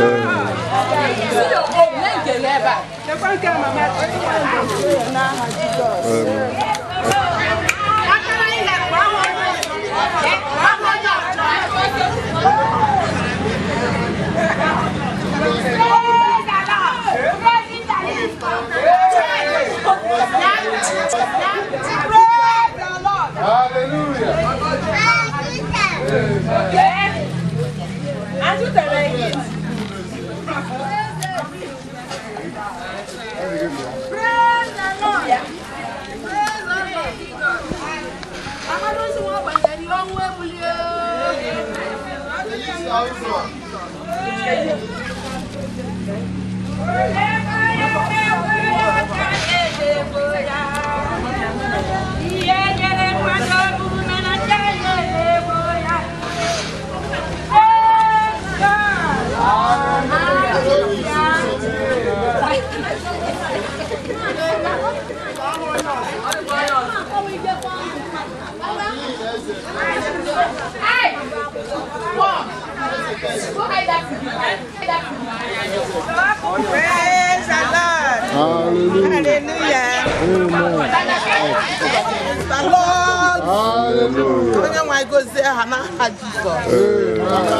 Praise the Lord. Hallelujah. The Lord. Hallelujah. When I go there, Hannah had Jesus.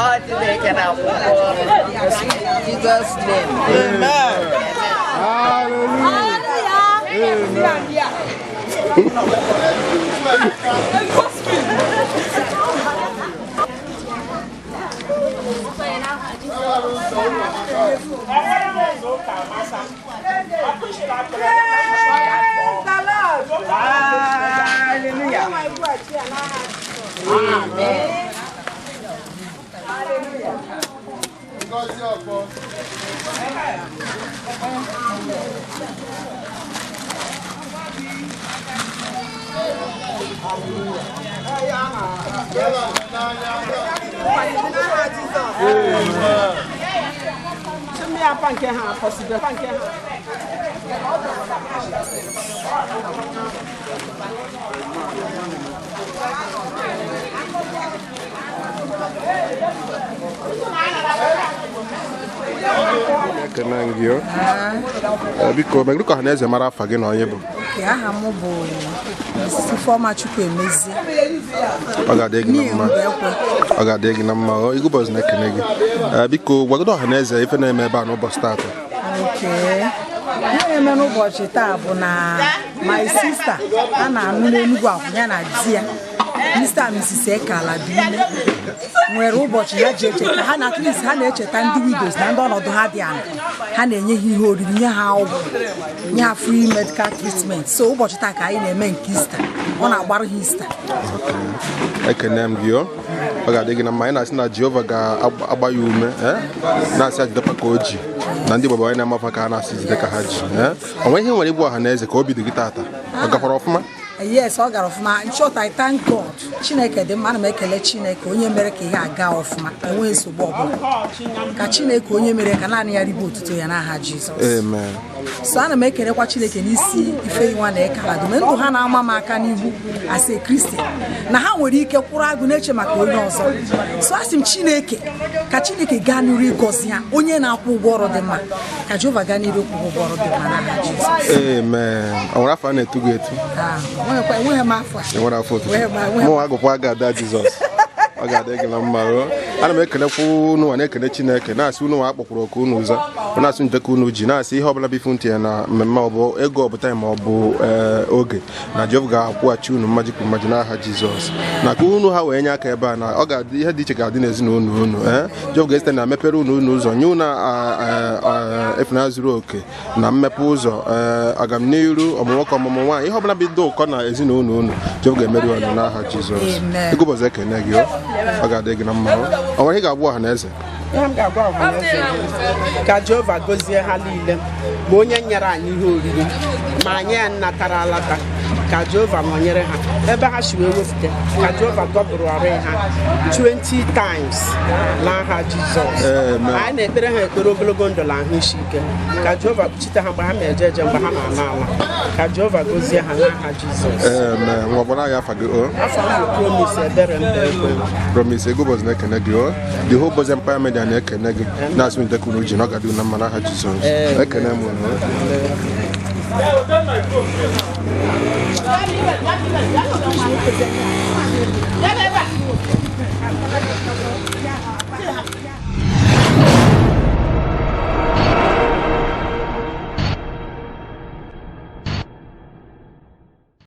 All today can have in Jesus' name. Amen. Biko megru ka na eze mara afa gị na onye bụ aha m bụ Ifeoma Chukwuemezi. ọ ga-adị gị na mma igụbọzị na-ekene gị biko gwagodo ọha na eze ife na-eme ebe a n'ụbọchị taata. Ihe na-eme n'ụbọchị taa bụ na my sister a na-anụ n'Enugu akwụnya na di ya Mr. Mrs. Ekala Bine nwere ụbọchị ha ji echeta ha na at least ha na-echeta ndị widows na ndị ọnọdụ ha dị ala ha na-enye ha ihe oriri nye ha ọgwụ nye ha free medical treatment. So ụbọchị taa ka anyị na-eme nke Easter ọ na-agbara ha Easter. Ekene m gị ọ ga-adị gị na mma anyị na-asị na Jehova ga-agba ya ume na-asị ajidekwa ka o ji na ndị gbaba anyị na-amafa ka ha na-asị jide ka ha ji onwe ihe nwere igbu ọha na eze ka o bido gị taata ọ gakwara ọfụma. Yes, ọ gara ọfụma. In short, I thank God. Chineke dị mma, ana m ekele Chineke onye mere ka ihe aga ọfụma enweghị nsogbu ọbụla ka Chineke onye mere ka naanị ya ribe otuto ya n'aha Jizọs. Amen. So ana m ekelekwa Chineke n'isi Ifeyinwa na Ekala dum ndụ ha na-ama m aka n'ihu as a Christian na ha nwere ike kwụrụ agụ na-eche maka onye ọzọ. So asị m Chineke ka Chineke gaa n'iru ịgọzi ha onye na-akwụ ụgwọ ọrụ dị mma ka Jehova gaa n'iru ịkwụ ụgwọ ọrụ dị mma n'aha Jizọs. Amen. Ọ nwere afọ a na-etu gị etu? Enweghị m afọ. Enwere afọ otutu. Mụ agụkwa ga-ada Jizọs. Ọ ga-adị gị na mma ana m ekelekwa unu na-ekele Chineke na-asị unu nwa akpọkwuru ọkụ unu ụzọ na-asị njekọ unu ji na-asị ihe ọbụla bifu ntị ya na mmemme ọ bụ ego ọ bụ taịm ọ bụ oge na Jehova ga-akwụghachi unu mmaji kwuru mmaji n'aha Jizọs na ka unu ha wee nye aka ebe a na ọ ga-adị ihe dị iche ga-adị n'ezinụlọ unu Jehova ga-esite na mepere unu ụzọ nye unu efena zuru oke na mmepe ụzọ agamniru ọmụmụ nwoke ọmụmụ nwaanyị ihe ọbụla bido ụkọ na ezinụlọ unu Jehova ga-emeri unu n'aha Jizọs. Igụbọzị ekene gị ọ ga-adị gị na mma ọ nwere ihe ga-agwụ ọha na eze ihe m ga-agwa ọha na eze ka Jehova gọzie ha niile ma onye nyere anyị ihe oriri ma anyị ya nnatara alata ka Jehova nọnyere ha ebe ha si wee wefute ka Jehova gọbụrụ ọrụ ha 20 times n'aha Jizọs. Anyị na-ekpere ha ekpere ogologo ndụ na ahụ isi ike ka Jehova kpuchite ha mgbe ha na-eje eje mgbe ha na-ala ala ka Jehova gọzie ha n'aha Jizọs. nwa ọbụla ya afa gị afọ m bụ Promise Ebere Mba Ekwe. Promise Igụbọzị na-ekene gị the whole Boys Empire Media na-ekene gị na-asị ndekunu ji na ọ ga-adị na mma n'aha Jizọs. Ekene m Yeah.